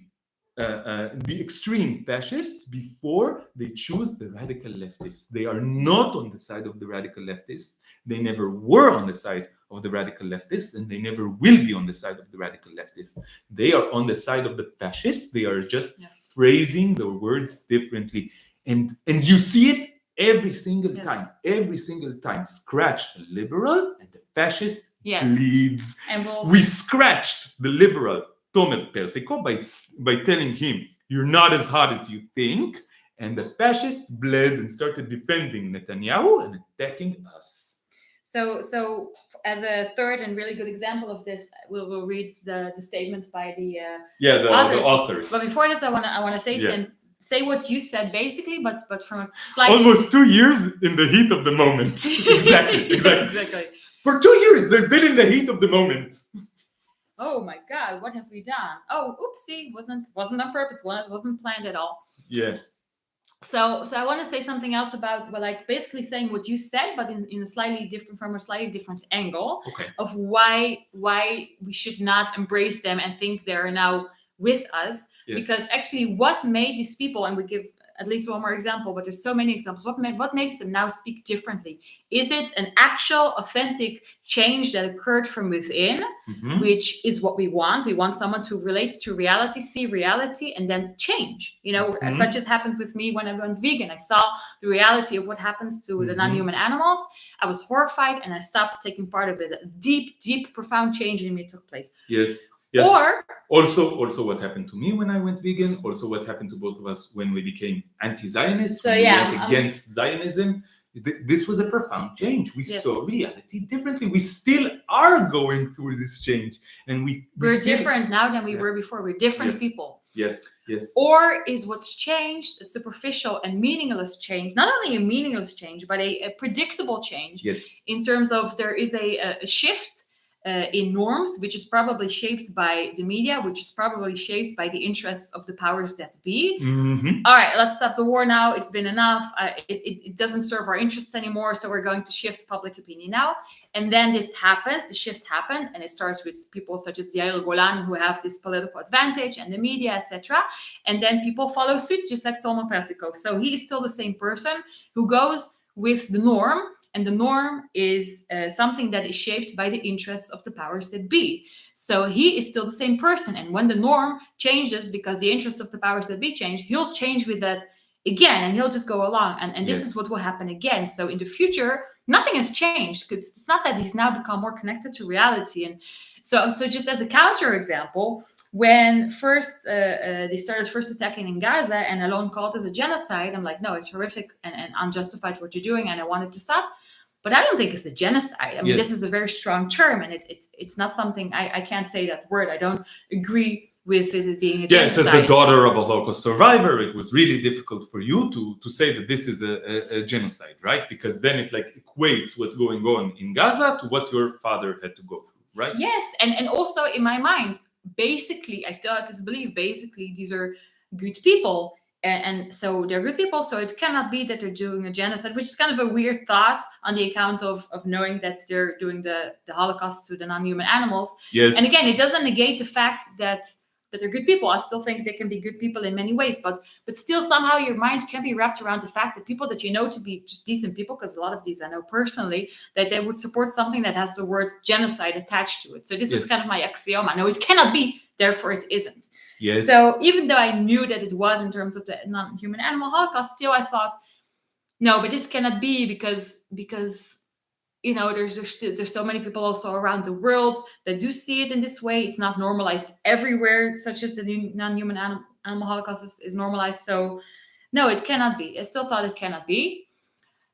fascists before they choose the radical leftists. They are not on the side of the radical leftists. They never were on the side of the radical leftists, and they never will be on the side of the radical leftists. They are on the side of the fascists. They are just phrasing the words differently. And you see it every single time. Every single time. Scratch the liberal and the fascist bleeds. We scratched the liberal Tomer Persico by telling him, you're not as hot as you think. And the fascists bled and started defending Netanyahu and attacking us.
So as a third and really good example of this, we'll read the statement by the
authors.
But before this, I want to say what you said basically, but from a slightly
almost 2 years in the heat of the moment. Exactly. For 2 years, they've been in the heat of the moment.
Oh my God, what have we done? Oh, oopsie, wasn't on purpose. Wasn't planned at all.
Yeah.
So I want to say something else about, basically saying what you said, but in a slightly different angle of why we should not embrace them and think they're now with us. Yes. Because actually, what made these people, and we give at least one more example, but there's so many examples. What makes them now speak differently? Is it an actual, authentic change that occurred from within, which is what we want? We want someone to relate to reality, see reality, and then change. Such as happened with me when I went vegan. I saw the reality of what happens to the non-human animals. I was horrified, and I stopped taking part of it. A deep, profound change in me took place.
Yes. Or also what happened to me when I went vegan, also what happened to both of us when we became anti-Zionists, we went against Zionism. This was a profound change. We saw reality differently. We still are going through this change, and we're
different now than we were before. We're different people.
Yes.
Or is what's changed a superficial and meaningless change? Not only a meaningless change, but a predictable change.
Yes.
In terms of there is a shift in norms, which is probably shaped by the media, which is probably shaped by the interests of the powers that be. All right, let's stop the war now. It's been enough. It doesn't serve our interests anymore, so we're going to shift public opinion now. And then this happens, the shifts happen, and it starts with people such as Yair Golan, who have this political advantage, and the media, etc. And then people follow suit, just like Tomer Persico. So he is still the same person who goes with the norm. And the norm is something that is shaped by the interests of the powers that be. So he is still the same person. And when the norm changes because the interests of the powers that be change, he'll change with that again, and he'll just go along. And this is what will happen again. So in the future, nothing has changed, because it's not that he's now become more connected to reality. And so just as a counter example, when they started first attacking in Gaza and Alon called it a genocide, I'm like, no, it's horrific and unjustified what you're doing, and I want it to stop. But I don't think it's a genocide. I mean, this is a very strong term, and it's not something, I can't say that word. I don't agree with it being a genocide.
Yes, as the daughter of a Holocaust survivor, it was really difficult for you to say that this is a genocide, right? Because then it equates what's going on in Gaza to what your father had to go through, right?
Yes, and also in my mind, basically, I still have this belief, basically, these are good people. And so they're good people, so it cannot be that they're doing a genocide, which is kind of a weird thought on the account of knowing that they're doing the Holocaust to the non-human animals.
Yes.
And again, it doesn't negate the fact that they're good people. I still think they can be good people in many ways, but still somehow your mind can be wrapped around the fact that people that you know to be just decent people, because a lot of these I know personally, that they would support something that has the word genocide attached to it. So this is kind of my axiom. No, it cannot be therefore it isn't.
Yes.
So even though I knew that it was in terms of the non-human animal Holocaust, still I thought, no, but this cannot be because there's so many people also around the world that do see it in this way. It's not normalized everywhere, such as the non-human animal Holocaust is normalized. So no, it cannot be. I still thought it cannot be.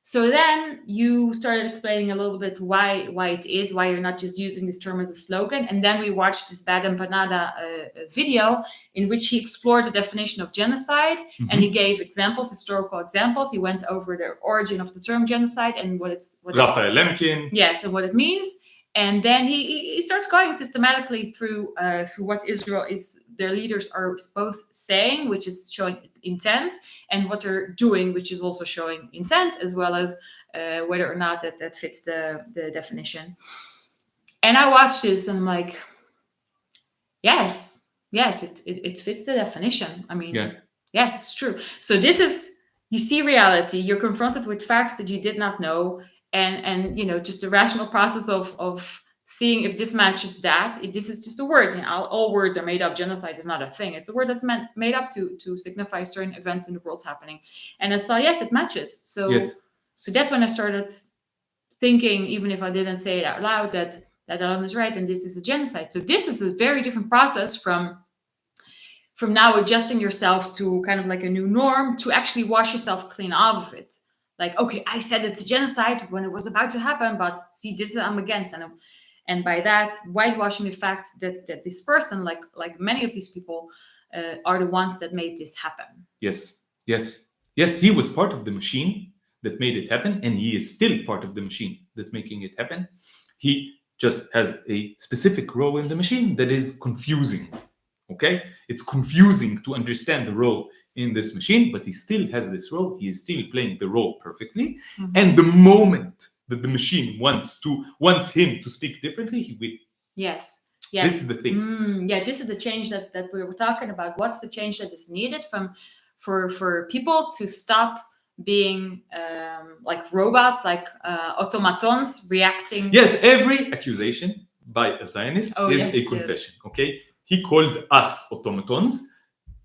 So then you started explaining a little bit why you're not just using this term as a slogan. And then we watched this Bad Empanada video in which he explored the definition of genocide, and he gave examples, historical examples. He went over the origin of the term genocide and
Raphael Lemkin.
Yes, and what it means. And then he starts going systematically through what Israel is, their leaders are both saying, which is showing intent, and what they're doing, which is also showing intent, as well as whether or not that fits the definition. And I watched this and I'm like, yes, it fits the definition. I mean, yes, it's true. So this is, you see reality, you're confronted with facts that you did not know, and just the rational process of seeing if this matches that. This is just a word. All words are made up. Genocide is not a thing. It's a word that's made up to signify certain events in the world happening. And I saw, yes, it matches. So that's when I started thinking, even if I didn't say it out loud, that Alon is right and this is a genocide. So this is a very different process from now adjusting yourself to kind of like a new norm, to actually wash yourself clean off of it. Like, okay, I said it's a genocide when it was about to happen, but see, this is I'm against. And by that, whitewashing the fact that this person, like many of these people, are the ones that made this happen.
Yes. He was part of the machine that made it happen, and he is still part of the machine that's making it happen. He just has a specific role in the machine that is confusing. Okay? It's confusing to understand the role in this machine, but he still has this role. He is still playing the role perfectly. Mm-hmm. And the moment that the machine wants him to speak differently, he will.
Yes.
This is the thing.
This is the change that we were talking about. What's the change that is needed for people to stop being like robots, like automatons reacting?
Yes, every accusation by a Zionist is a confession. Okay? He called us automatons.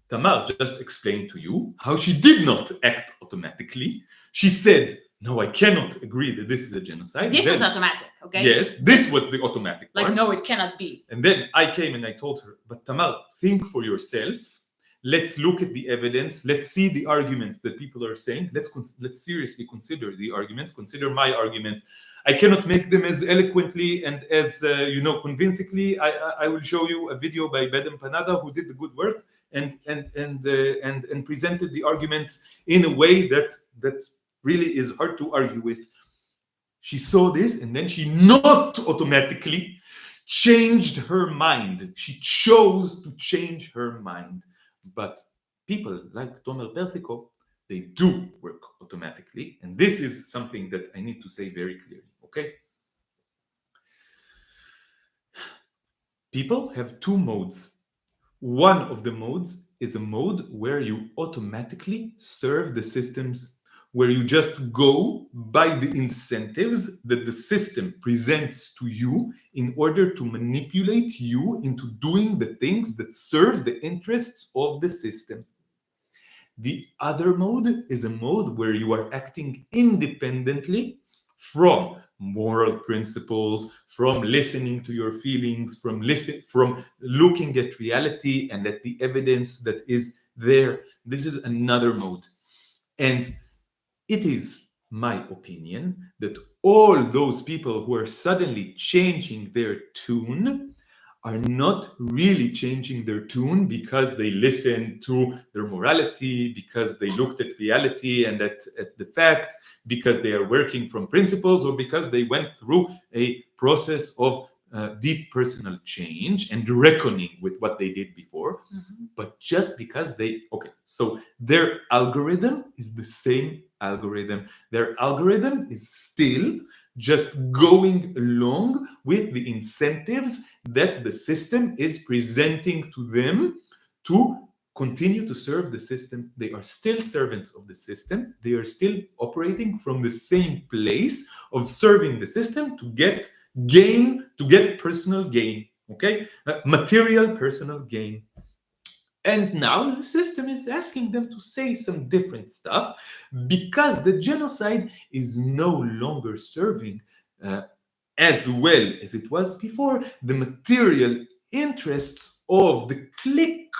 Tamar just explained to you how she did not act automatically. She said, no, I cannot agree that this is a genocide.
This was automatic, okay?
Yes, this was the automatic part.
Like, no, it cannot be.
And then I came and I told her, but Tamar, think for yourself. Let's look at the evidence. Let's see the arguments that people are saying. Let's seriously consider the arguments. Consider my arguments. I cannot make them as eloquently and as convincingly. I will show you a video by Bad Empanada who did the good work and presented the arguments in a way that really is hard to argue with. She saw this and then she not automatically changed her mind. She chose to change her mind. But people like Tomer Persico, they do work automatically. And this is something that I need to say very clearly, okay? People have two modes. One of the modes is a mode where you automatically serve the systems, where you just go by the incentives that the system presents to you in order to manipulate you into doing the things that serve the interests of the system. The other mode is a mode where you are acting independently from moral principles, from listening to your feelings, from looking at reality and at the evidence that is there. This is another mode. And it is my opinion that all those people who are suddenly changing their tune are not really changing their tune because they listened to their morality, because they looked at reality and at the facts, because they are working from principles, or because they went through a process of deep personal change and reckoning with what they did before. Mm-hmm. But just because so their algorithm is the same algorithm. Their algorithm is still just going along with the incentives that the system is presenting to them to continue to serve the system. They are still servants of the system. They are still operating from the same place of serving the system to get personal gain. Okay, material personal gain. And now the system is asking them to say some different stuff because the genocide is no longer serving uh, as well as it was before the material interests of the clique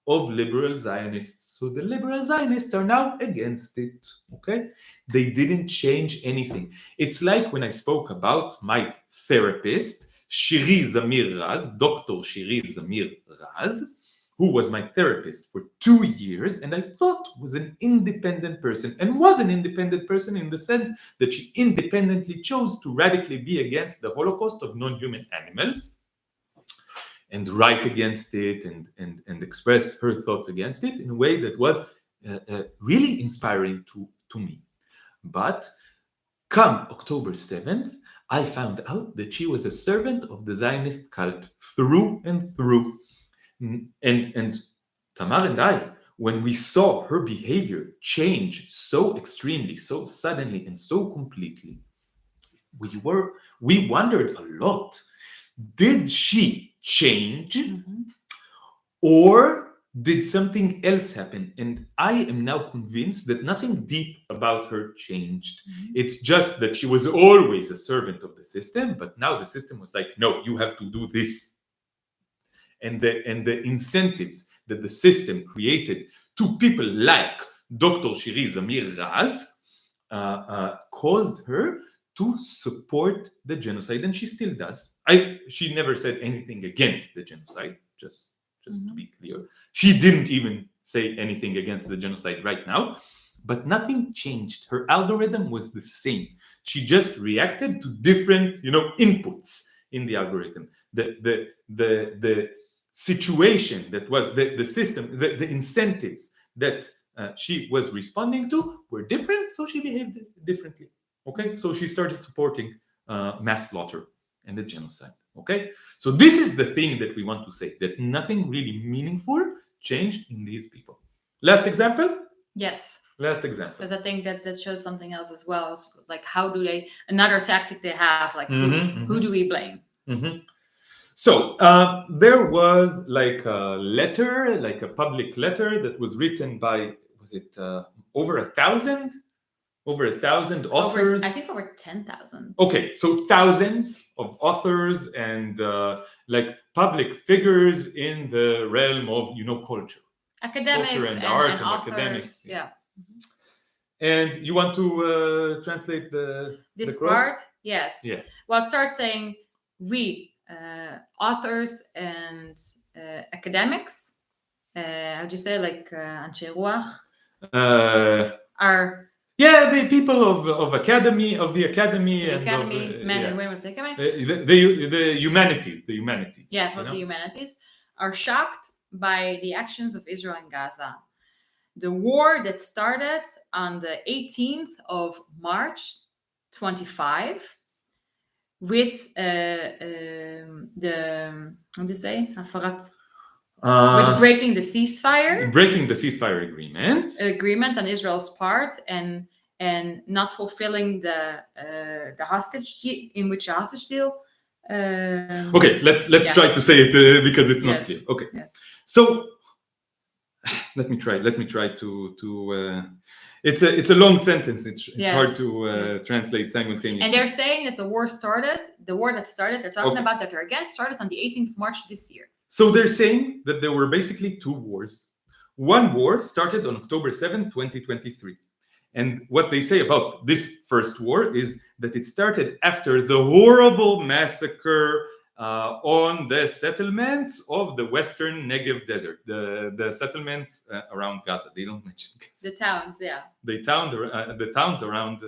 of liberal Zionists. So the liberal Zionists are now against it. Okay? They didn't change anything. It's like when I spoke about my therapist, Shiri Zamir Raz, Dr. Shiri Zamir Raz, who was my therapist for 2 years and I thought was an independent person and was an independent person in the sense that she independently chose to radically be against the Holocaust of non-human animals and write against it and express her thoughts against it in a way that was really inspiring to me. But come October 7th, I found out that she was a servant of the Zionist cult through and through. And Tamar and I, when we saw her behavior change so extremely, so suddenly, and so completely, we wondered a lot. Did she change, or did something else happen? And I am now convinced that nothing deep about her changed. It's just that she was always a servant of the system, but now the system was like, no, you have to do this. And the incentives that the system created to people like Dr. Shiri Zamir Raz caused her to support the genocide, and she still does. She never said anything against the genocide, just to be clear. She didn't even say anything against the genocide right now, but nothing changed. Her algorithm was the same. She just reacted to different, inputs in the algorithm. The situation that was the system, the incentives that she was responding to were different, so she behaved differently. Okay, so she started supporting mass slaughter and the genocide. Okay, so this is the thing that we want to say, that nothing really meaningful changed in these people. Last example?
Yes.
Last example.
Because I think that shows something else as well. It's like, how do they, another tactic they have, like who do we blame?
So there was like a letter, like a public letter that was written by, was it over 1,000 authors?
I think over 10,000.
Okay, so thousands of authors and like public figures in the realm of culture,
academics,
culture and art and
authors,
academics.
Yeah.
And you want to translate
this
quote?
part? Yes.
Yeah.
Well, it starts saying we authors and academics. How do you say, like anshe ruach? Are
the people of the academy
men and women of the academy,
the humanities.
Yeah, for the humanities are shocked by the actions of Israel in Gaza. The war that started on the 18th of March 25 with the, how do you say, with breaking the ceasefire agreement on Israel's part and not fulfilling the hostage deal, in which a hostage deal.
Okay, let's try to say it because it's not clear. Okay, so let me try to it's a long sentence. It's hard to translate simultaneously.
And they're saying that the war that started, they're talking about that they're against, started on the 18th of March this year.
So they're saying that there were basically two wars. One war started on October 7, 2023. And what they say about this first war is that it started after the horrible massacre on the settlements of the Western Negev Desert, the settlements around Gaza. They don't mention Gaza.
The towns, yeah.
The towns around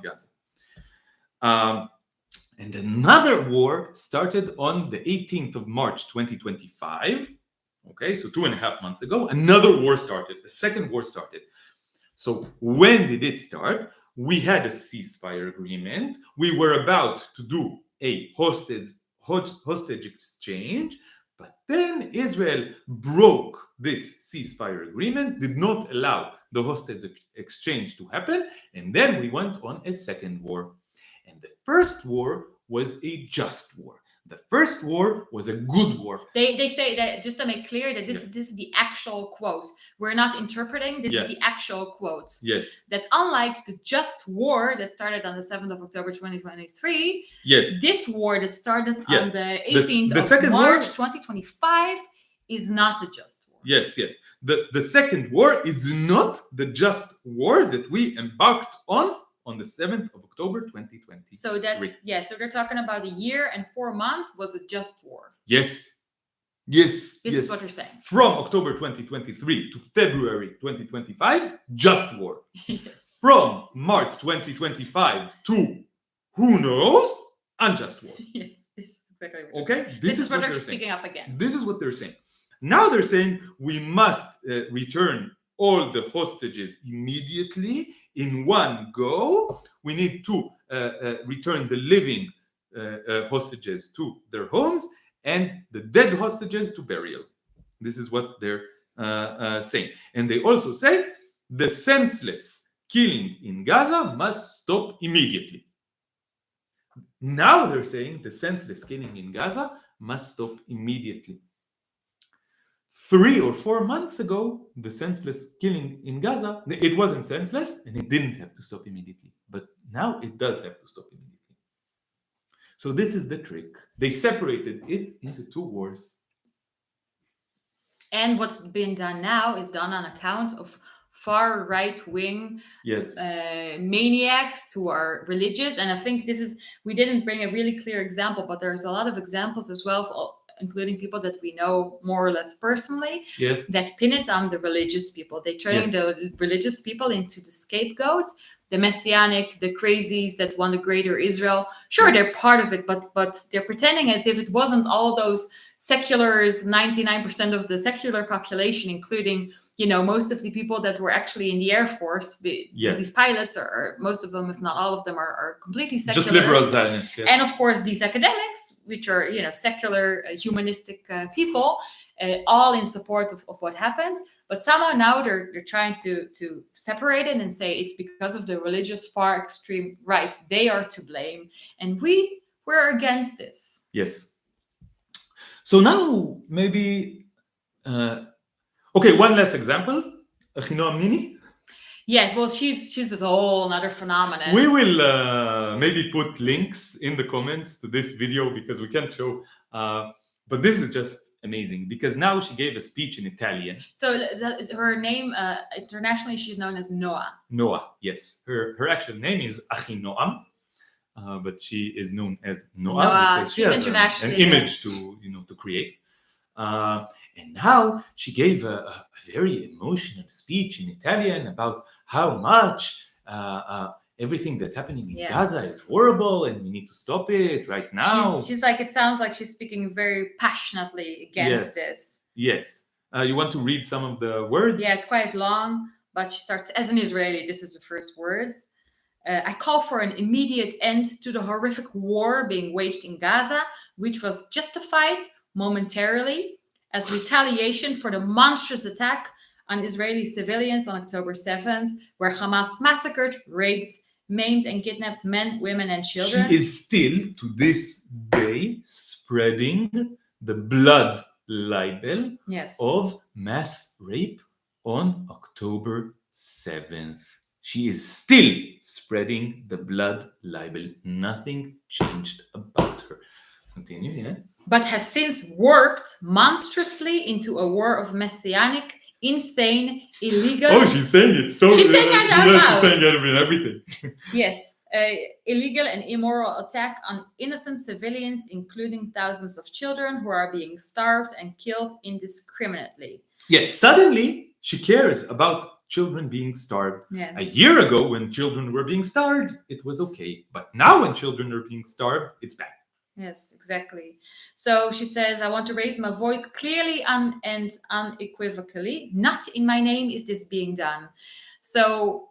Gaza. And another war started on the 18th of March, 2025. Okay, so 2.5 months ago, another war started. A second war started. So when did it start? We had a ceasefire agreement. We were about to do a hostage exchange, but then Israel broke this ceasefire agreement, did not allow the hostage exchange to happen, and then we went on a second war. And the first war was a just war. The first war was a good war.
They say that, just to make clear, that this is the actual quote. We're not interpreting. This is the actual quote.
Yes.
That unlike the just war that started on the 7th of October 2023, this war that started on the 18th of March 2025 is not a just war.
Yes. The second war is not the just war that we embarked on the 7th of October 2020.
So that's, so they're talking about a year and 4 months was a just war.
Yes.
This is what they're saying.
From October 2023 to February 2025, just war.
Yes.
From March 2025 to who knows, unjust war.
Yes, this is exactly what
they're saying. This is what
they're speaking up against.
This is what they're saying. Now they're saying we must return all the hostages immediately in one go. We need to return the living hostages to their homes and the dead hostages to burial. This is what they're saying. And they also say the senseless killing in Gaza must stop immediately. Now they're saying the senseless killing in Gaza must stop immediately. 3 or 4 months ago, the senseless killing in Gaza, it wasn't senseless and it didn't have to stop immediately. But now it does have to stop immediately. So this is the trick. They separated it into 2 wars.
And what's been done now is done on account of far right-wing maniacs who are religious. And I think we didn't bring a really clear example, but there's a lot of examples as well, including people that we know more or less personally, that pin it on the religious people. They turn the religious people into the scapegoat, the messianic, the crazies that want a greater Israel. Sure, they're part of it, but they're pretending as if it wasn't all those seculars, 99% of the secular population, including, most of the people that were actually in the Air Force. These pilots are most of them, if not all of them, are completely secular.
Just liberal Zionists.
And of course, these academics, which are, secular, humanistic people, all in support of what happened. But somehow now they're trying to separate it and say it's because of the religious far extreme right. They are to blame. And we're against this.
Yes. So now maybe... one last example. Achinoam Nini.
Yes, well, she's this whole another phenomenon.
We will maybe put links in the comments to this video because we can't show. But this is just amazing because now she gave a speech in Italian.
So her name, internationally, she's known as Noah.
Noah, yes. Her actual name is Achinoam, but she is known as Noah because she has an image to create. And now she gave a very emotional speech in Italian about how much everything that's happening in Gaza is horrible and we need to stop it right now.
She's like, it sounds like she's speaking very passionately against this.
Yes. You want to read some of the words?
Yeah, it's quite long, but she starts, as an Israeli, this is the first words. I call for an immediate end to the horrific war being waged in Gaza, which was justified momentarily as retaliation for the monstrous attack on Israeli civilians on October 7th, where Hamas massacred, raped, maimed, and kidnapped men, women, and children.
She is still, to this day, spreading the blood libel of mass rape on October 7th. She is still spreading the blood libel. Nothing changed about her. Continue,
But has since warped monstrously into a war of messianic, insane, illegal...
Oh, she's saying it so...
She's saying it out loud.
She's saying everything.
Yes. Illegal and immoral attack on innocent civilians, including thousands of children who are being starved and killed indiscriminately.
Yes, suddenly she cares about children being starved.
Yeah.
A year ago, when children were being starved, it was okay. But now when children are being starved, it's bad.
Yes, exactly. So she says, I want to raise my voice clearly and unequivocally. Not in my name is this being done. So,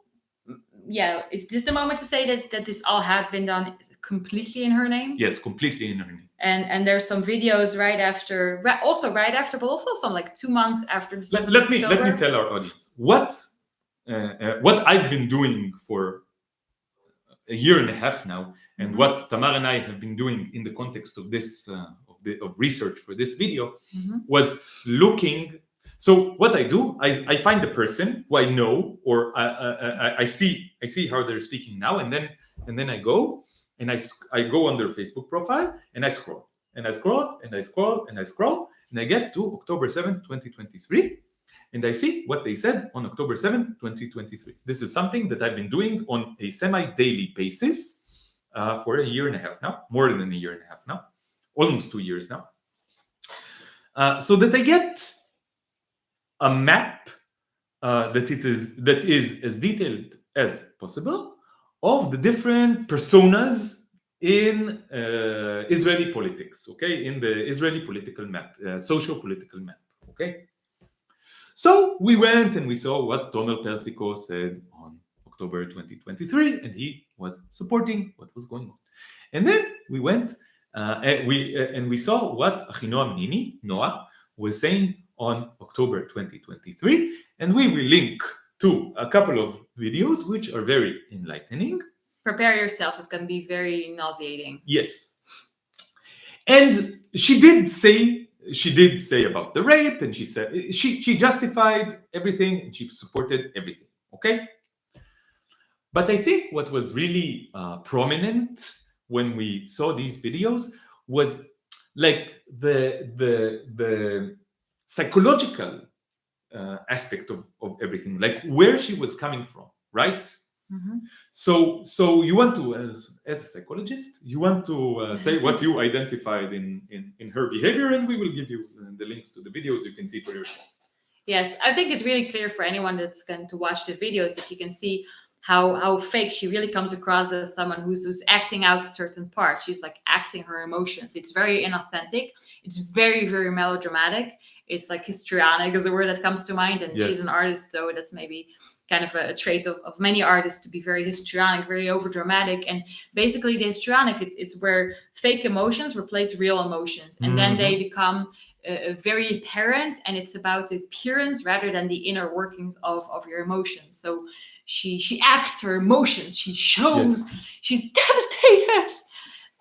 is this the moment to say that this all had been done completely in her name?
Yes, completely in her name.
And there's some videos right after, but also some like 2 months after the 7th
Let
October.
me tell our audience what I've been doing for a year and a half now, and
Mhm.
what Tamar and I have been doing in the context of this of research for this video was looking. So what I do, I find the person who I know, or I see how they're speaking now, and then I go and I go on their Facebook profile and I scroll and I scroll and I scroll and I scroll and I get to October 7th, 2023. And I see what they said on October 7th, 2023. This is something that I've been doing on a semi-daily basis for a year and a half now, more than a year and a half now, almost 2 years now. So that I get a map that is as detailed as possible of the different personas in Israeli politics, okay, in the Israeli political map, socio-political map, okay. So we went and we saw what Tomer Persiko said on October 2023, and he was supporting what was going on. And then we went and we saw what Achinoam Nini, Noah, was saying on October 2023, and we will link to a couple of videos which are very enlightening.
Prepare yourselves, it's going to be very nauseating.
Yes. And she did say about the rape, and she said she justified everything and she supported everything, okay. But I think what was really prominent when we saw these videos was like the psychological aspect of everything, like where she was coming from, right? So you want to, as a psychologist, you want to say what you identified in her behavior, and we will give you the links to the videos. You can see for yourself.
Yes, I think it's really clear for anyone that's going to watch the videos that you can see how fake she really comes across as someone who's acting out certain parts. She's like acting her emotions. It's very inauthentic. It's very, very melodramatic. It's like histrionic is a word that comes to mind. And she's an artist, so that's maybe kind of a trait of many artists to be very histrionic, very overdramatic. And basically the histrionic, it's where fake emotions replace real emotions. And then they become very apparent, and it's about the appearance rather than the inner workings of your emotions. So she acts her emotions. She shows she's devastated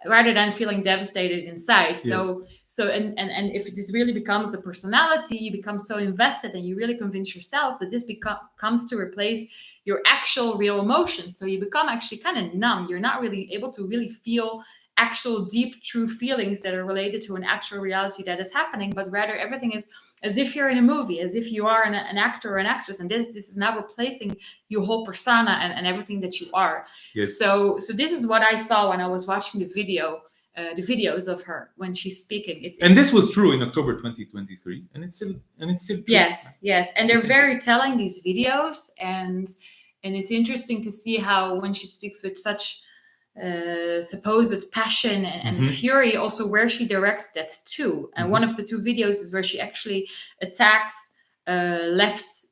rather than feeling devastated inside. So and if this really becomes a personality, you become so invested and you really convince yourself that this comes to replace your actual real emotions. So you become actually kind of numb. You're not really able to really feel actual deep true feelings that are related to an actual reality that is happening, but rather everything is as if you're in a movie, as if you are an actor or an actress, and this is now replacing your whole persona and everything that you are. So this is what I saw when I was watching the videos of her when she's speaking.
And this was true in October 2023, and it's still true.
Yes, and they're very telling, these videos, and it's interesting to see how when she speaks with such supposed passion and fury, also where she directs that to. And one of the two videos is where she actually attacks leftists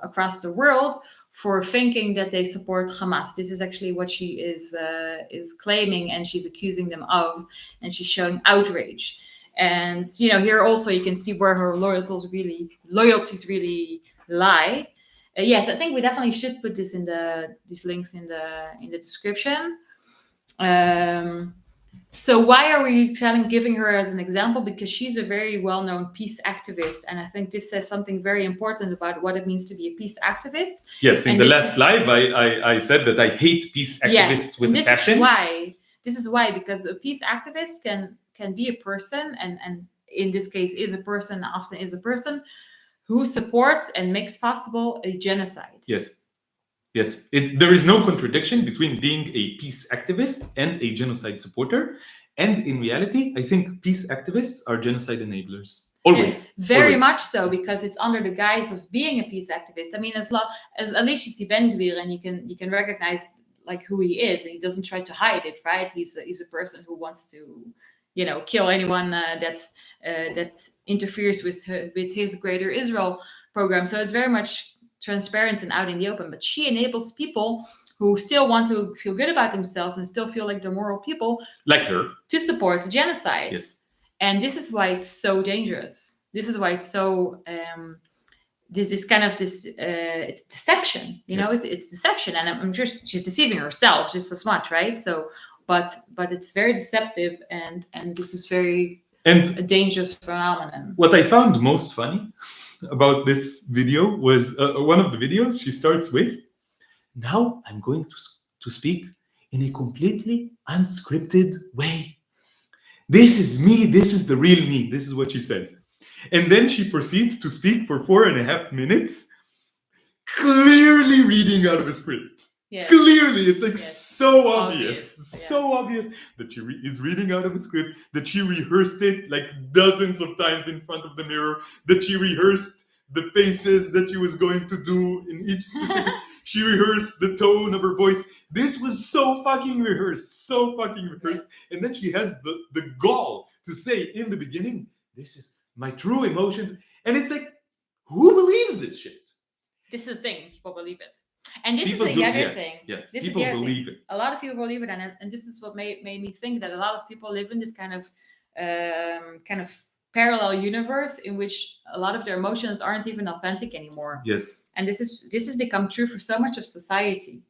across the world for thinking that they support Hamas. This is actually what she is claiming, and she's accusing them of, and she's showing outrage. And here also you can see where her loyalties really lie. Yes, I think we definitely should put this these links in the description. So why are we giving her as an example? Because she's a very well-known peace activist, and I think this says something very important about what it means to be a peace activist.
Yes, in the last live, I said that I hate peace activists with passion.
This is why, because a peace activist can be a person, and in this case often is a person who supports and makes possible a genocide.
Yes. There is no contradiction between being a peace activist and a genocide supporter. And in reality, I think peace activists are genocide enablers. Always.
Yes, very much so, because it's under the guise of being a peace activist. I mean, as at least you see Ben-Gvir, and you can recognize like who he is, and he doesn't try to hide it, right? He's a person who wants to kill anyone that interferes with his Greater Israel program. So it's very much transparent and out in the open. But she enables people who still want to feel good about themselves and still feel like they're moral people,
like her,
to support the genocide.
Yes.
And this is why it's so dangerous. This is why it's so this kind of it's deception,
Yes.
it's deception, and I'm just she's deceiving herself just as much, right? So but it's very deceptive, and this is very a
And
dangerous phenomenon.
what I found most funny about this video was one of the videos she starts with, now I'm going to speak in a completely unscripted way. This is me, this is the real me, this is what she says. And then she proceeds to speak for 4.5 minutes, clearly reading out of a script.
Yes.
Clearly, it's like
Yes.
so obvious,
Obvious,
so obvious that she is reading out of a script, that she rehearsed it like dozens of times in front of the mirror, that she rehearsed the faces that she was going to do in each specific. She rehearsed the tone of her voice. This was so fucking rehearsed, so fucking rehearsed.
Yes.
And then she has the gall to say in the beginning, this is my true emotions. And it's like, who believes this shit?
This is the thing, people believe it. And this
People
is
do,
the other
yeah,
thing.
yes,
This
people
is the other
believe
thing.
it.
A lot of people believe it, and this is what made me think that a lot of people live in this kind of parallel universe in which a lot of their emotions aren't even authentic anymore.
Yes.
And this has become true for so much of society.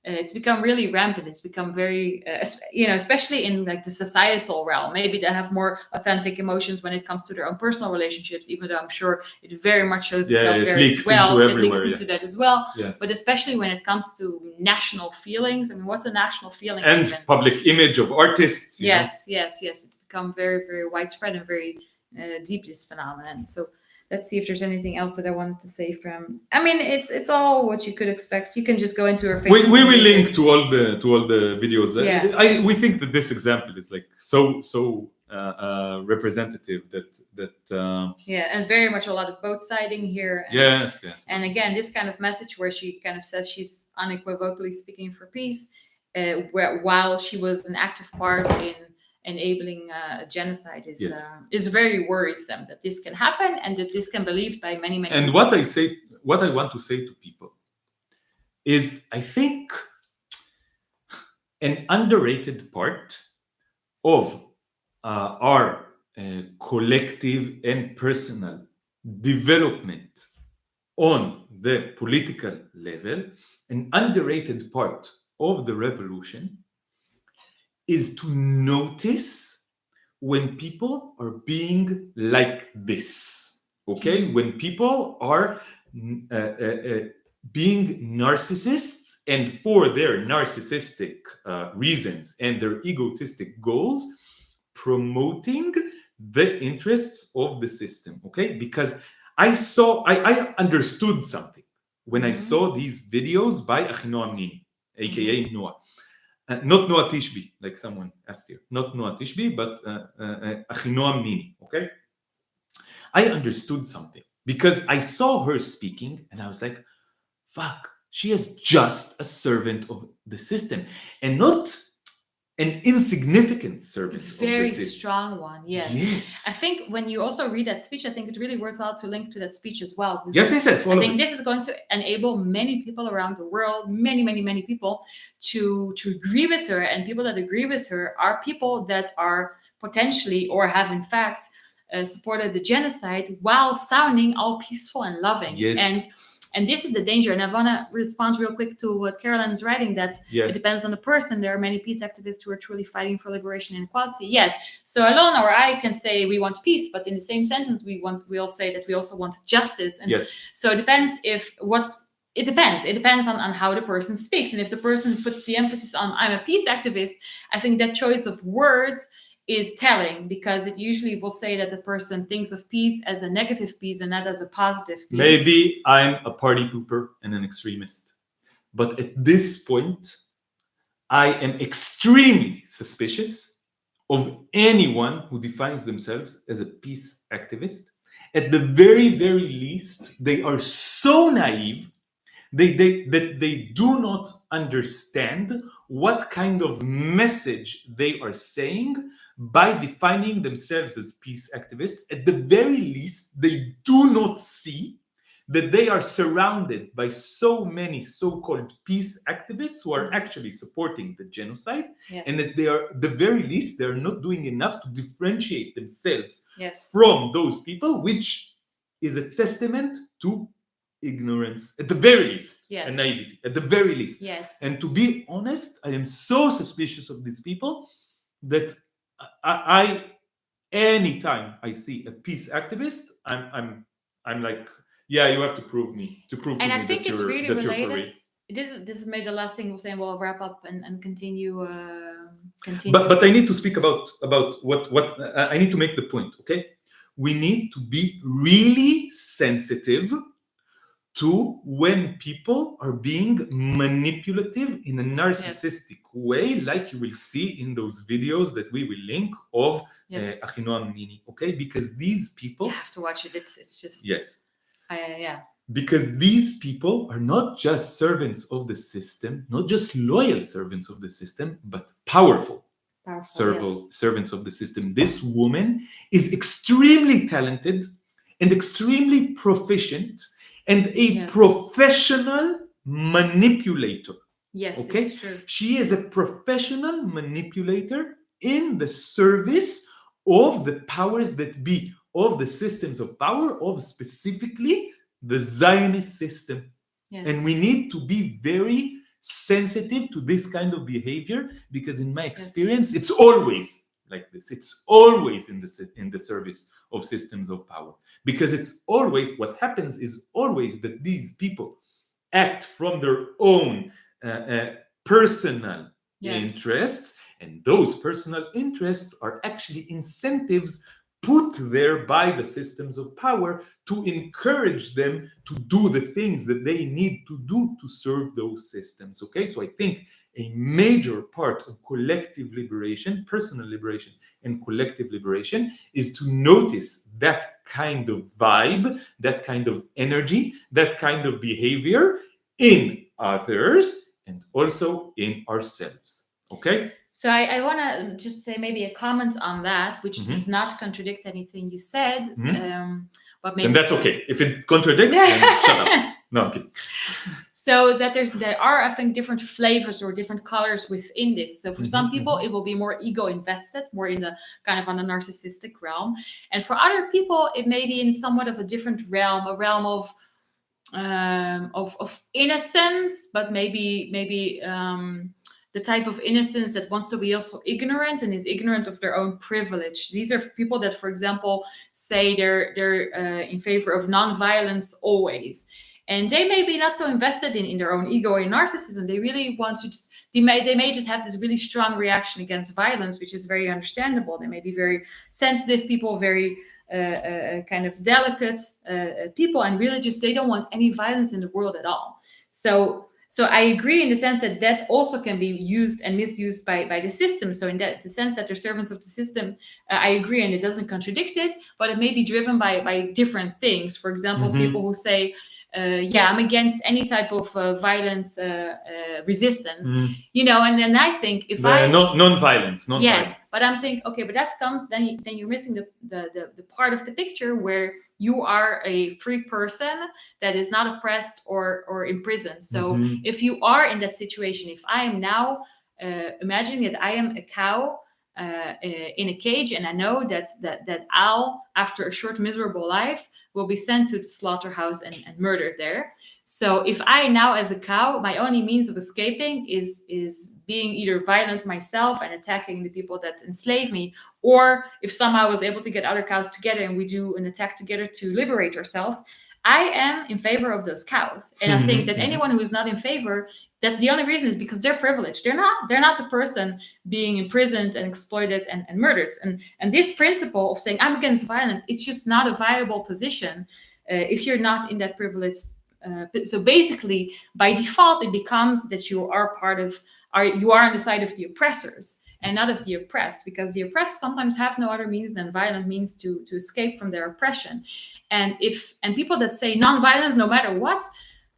It's become really rampant. It's become very, especially in like the societal realm. Maybe they have more authentic emotions when it comes to their own personal relationships, even though I'm sure it very much shows itself
it
there
leaks
as well.
into
It
everywhere,
leaks into that as well.
Yes.
But especially when it comes to national feelings. I mean, what's a national feeling?
And
even?
public image of artists. you know?
Yes. It's become very, very widespread and very deep, this phenomenon. So let's see if there's anything else that I wanted to say from. I mean, it's all what you could expect. You can just go into her Facebook.
We will
and read
link
this.
to all the videos.
Yeah.
We think that this example is like so representative that
Yeah, and very much a lot of both siding here. And,
yes.
And again, this kind of message where she kind of says she's unequivocally speaking for peace, while she was an active part in enabling genocide, is very worrisome that this can happen and that this can be believed by many
And
people.
what I want to say to people is, I think an underrated part of our collective and personal development on the political level, an underrated part of the revolution is to notice when people are being like this, okay? When people are being narcissists, and for their narcissistic reasons and their egotistic goals, promoting the interests of the system, okay? Because I understood something when I saw these videos by Achinoam Nini, aka Noah. Not Noah Tishby, like someone asked here. Not Noah Tishby, but Achinoam Nini, okay? I understood something because I saw her speaking and I was like, fuck, she is just a servant of the system and not an insignificant servant
Very
of the system.
strong one, yes. I think when you also read that speech, I think it's really worthwhile to link to that speech as well.
Yes.
I think this is going to enable many people around the world, many people, to agree with her. And people that agree with her are people that are potentially or have in fact supported the genocide while sounding all peaceful and loving.
Yes.
And this is the danger. And I want to respond real quick to what Caroline is writing, that it depends on the person. There are many peace activists who are truly fighting for liberation and equality. Yes. So Alon or I can say we want peace, but in the same sentence, we'll say that we also want justice. And so it depends it depends on how the person speaks. And if the person puts the emphasis on I'm a peace activist, I think that choice of words is telling, because it usually will say that the person thinks of peace as a negative peace and not as a positive peace.
Maybe I'm a party pooper and an extremist, but at this point, I am extremely suspicious of anyone who defines themselves as a peace activist. At the very, very least, they are so naive that they do not understand what kind of message they are saying by defining themselves as peace activists. At the very least, they do not see that they are surrounded by so many so-called peace activists who are actually supporting the genocide, and that they are, at the very least, they're not doing enough to differentiate themselves from those people, which is a testament to ignorance at the very least,
Yes.
and naivety at the very least.
Yes.
And to be honest, I am so suspicious of these people that I anytime I see a peace activist, I'm like, yeah, you have to prove
And
me
I think
that
it's
you're
really
that you're for
related.
real.
This is maybe the last thing we'll say, and we'll wrap up and continue.
But I need to speak about what I need to make the point. Okay, we need to be really sensitive to when people are being manipulative in a narcissistic way, like you will see in those videos that we will link of
Yes.
Achinoam Nini. Okay, because these people,
You have to watch it. It's just
yes,
yeah.
because these people are not just servants of the system, not just loyal servants of the system, but powerful servants of the system. This woman is extremely talented and extremely proficient and a professional manipulator.
Yes,
Okay,
it's true.
she is a professional manipulator in the service of the powers that be, of the systems of power, of specifically the Zionist system.
Yes.
And we need to be very sensitive to this kind of behavior, because in my experience, it's always like this. It's always in the service of systems of power, because it's always, what happens is always that these people act from their own personal interests, and those personal interests are actually incentives put there by the systems of power to encourage them to do the things that they need to do to serve those systems. Okay, so I think a major part of collective liberation, personal liberation and collective liberation, is to notice that kind of vibe, that kind of energy, that kind of behavior in others and also in ourselves. Okay?
So I want to just say maybe a comment on that, which does not contradict anything you said. But maybe
and that's okay. If it contradicts, then shut up. No, I'm kidding.
So that there are, I think, different flavors or different colors within this. So for some people, it will be more ego invested, more in the kind of on the narcissistic realm, and for other people, it may be in somewhat of a different realm, a realm of innocence, but maybe the type of innocence that wants to be also ignorant and is ignorant of their own privilege. These are people that, for example, say they're in favor of non-violence always. And they may be not so invested in their own ego and narcissism. They really want to just, they may just have this really strong reaction against violence, which is very understandable. They may be very sensitive people, very kind of delicate people, and really just, they don't want any violence in the world at all. So I agree in the sense that also can be used and misused by the system. So in the sense that they're servants of the system, I agree, and it doesn't contradict it, but it may be driven by different things. For example, people who say, I'm against any type of violent resistance, and then I think if
non-violence,
yes, but I'm thinking, okay, but that comes, then you're missing the part of the picture where you are a free person that is not oppressed or imprisoned. So if you are in that situation, if I am now imagining that I am a cow in a cage, and I know that Al, after a short miserable life, will be sent to the slaughterhouse and murdered there. So if I now, as a cow, my only means of escaping is being either violent myself and attacking the people that enslave me, or if somehow I was able to get other cows together and we do an attack together to liberate ourselves, I am in favor of those cows. And I think that anyone who is not in favor, that the only reason is because they're privileged. They're not the person being imprisoned and exploited and murdered. And this principle of saying I'm against violence, it's just not a viable position if you're not in that privileged. So basically, by default, it becomes that you are you are on the side of the oppressors and not of the oppressed, because the oppressed sometimes have no other means than violent means to escape from their oppression. And people that say non-violence no matter what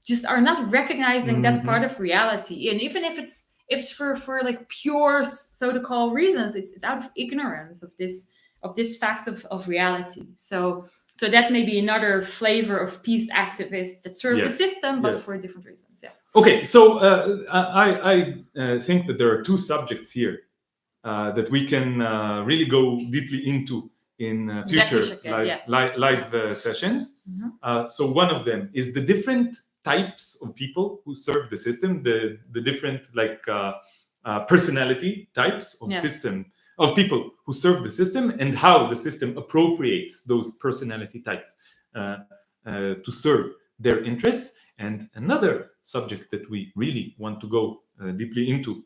just are not recognizing that part of reality. And even if it's for like pure so-to-call reasons, it's out of ignorance of this fact of reality. So that may be another flavor of peace activists that serve the system, but for different reasons. Yeah.
Okay, so I think that there are two subjects here that we can really go deeply into in future live sessions. So one of them is the different types of people who serve the system, the different personality types of system of people who serve the system, and how the system appropriates those personality types to serve their interests. And another subject that we really want to go deeply into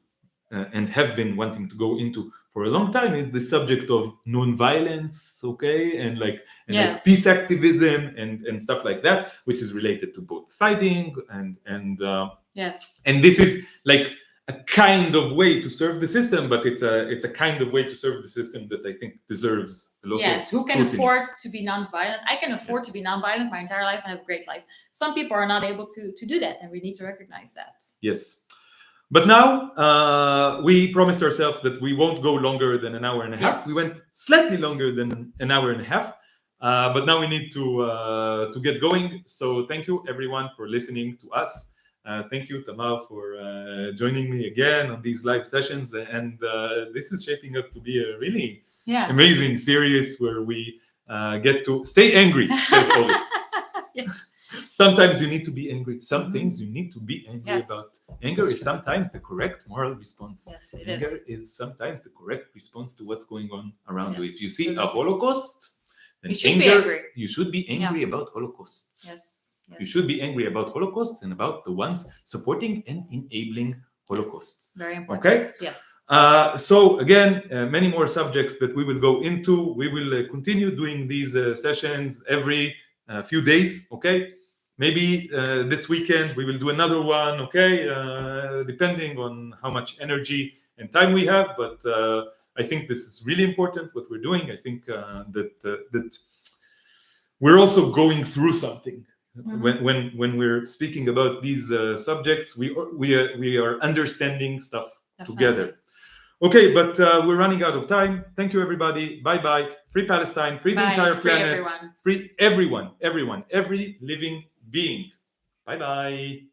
and have been wanting to go into for a long time is the subject of non-violence, okay, and like peace activism and stuff like that, which is related to both siding and and this is like a kind of way to serve the system, but it's a kind of way to serve the system that I think deserves a lot of scrutiny.
Who can afford to be non-violent? I can afford to be non-violent my entire life and have a great life. Some people are not able to do that, and we need to recognize that.
Yes. But now we promised ourselves that we won't go longer than an hour and a half. We went slightly longer than an hour and a half, but now we need to get going. So thank you everyone for listening to us. Thank you, Tamar, for joining me again on these live sessions. And this is shaping up to be a really amazing series where we get to stay angry, says Oli. Sometimes you need to be angry. Some things you need to be angry about. Anger is sometimes the correct moral response.
Yes, it
Anger is sometimes the correct response to what's going on around you. If you see a Holocaust, then you should be angry about Holocausts.
Yes.
You should be angry about Holocausts and about the ones supporting and enabling Holocausts.
Very important.
Okay?
Yes.
So again, many more subjects that we will go into. We will continue doing these sessions every few days. Okay? Maybe this weekend we will do another one. Okay? Depending on how much energy and time we have. But I think this is really important what we're doing. I think that we're also going through something. When we're speaking about these subjects, we are understanding stuff together. Okay, but we're running out of time. Thank you, everybody. Bye bye. Free Palestine. Free the entire planet. Free everyone. Every living being. Bye bye.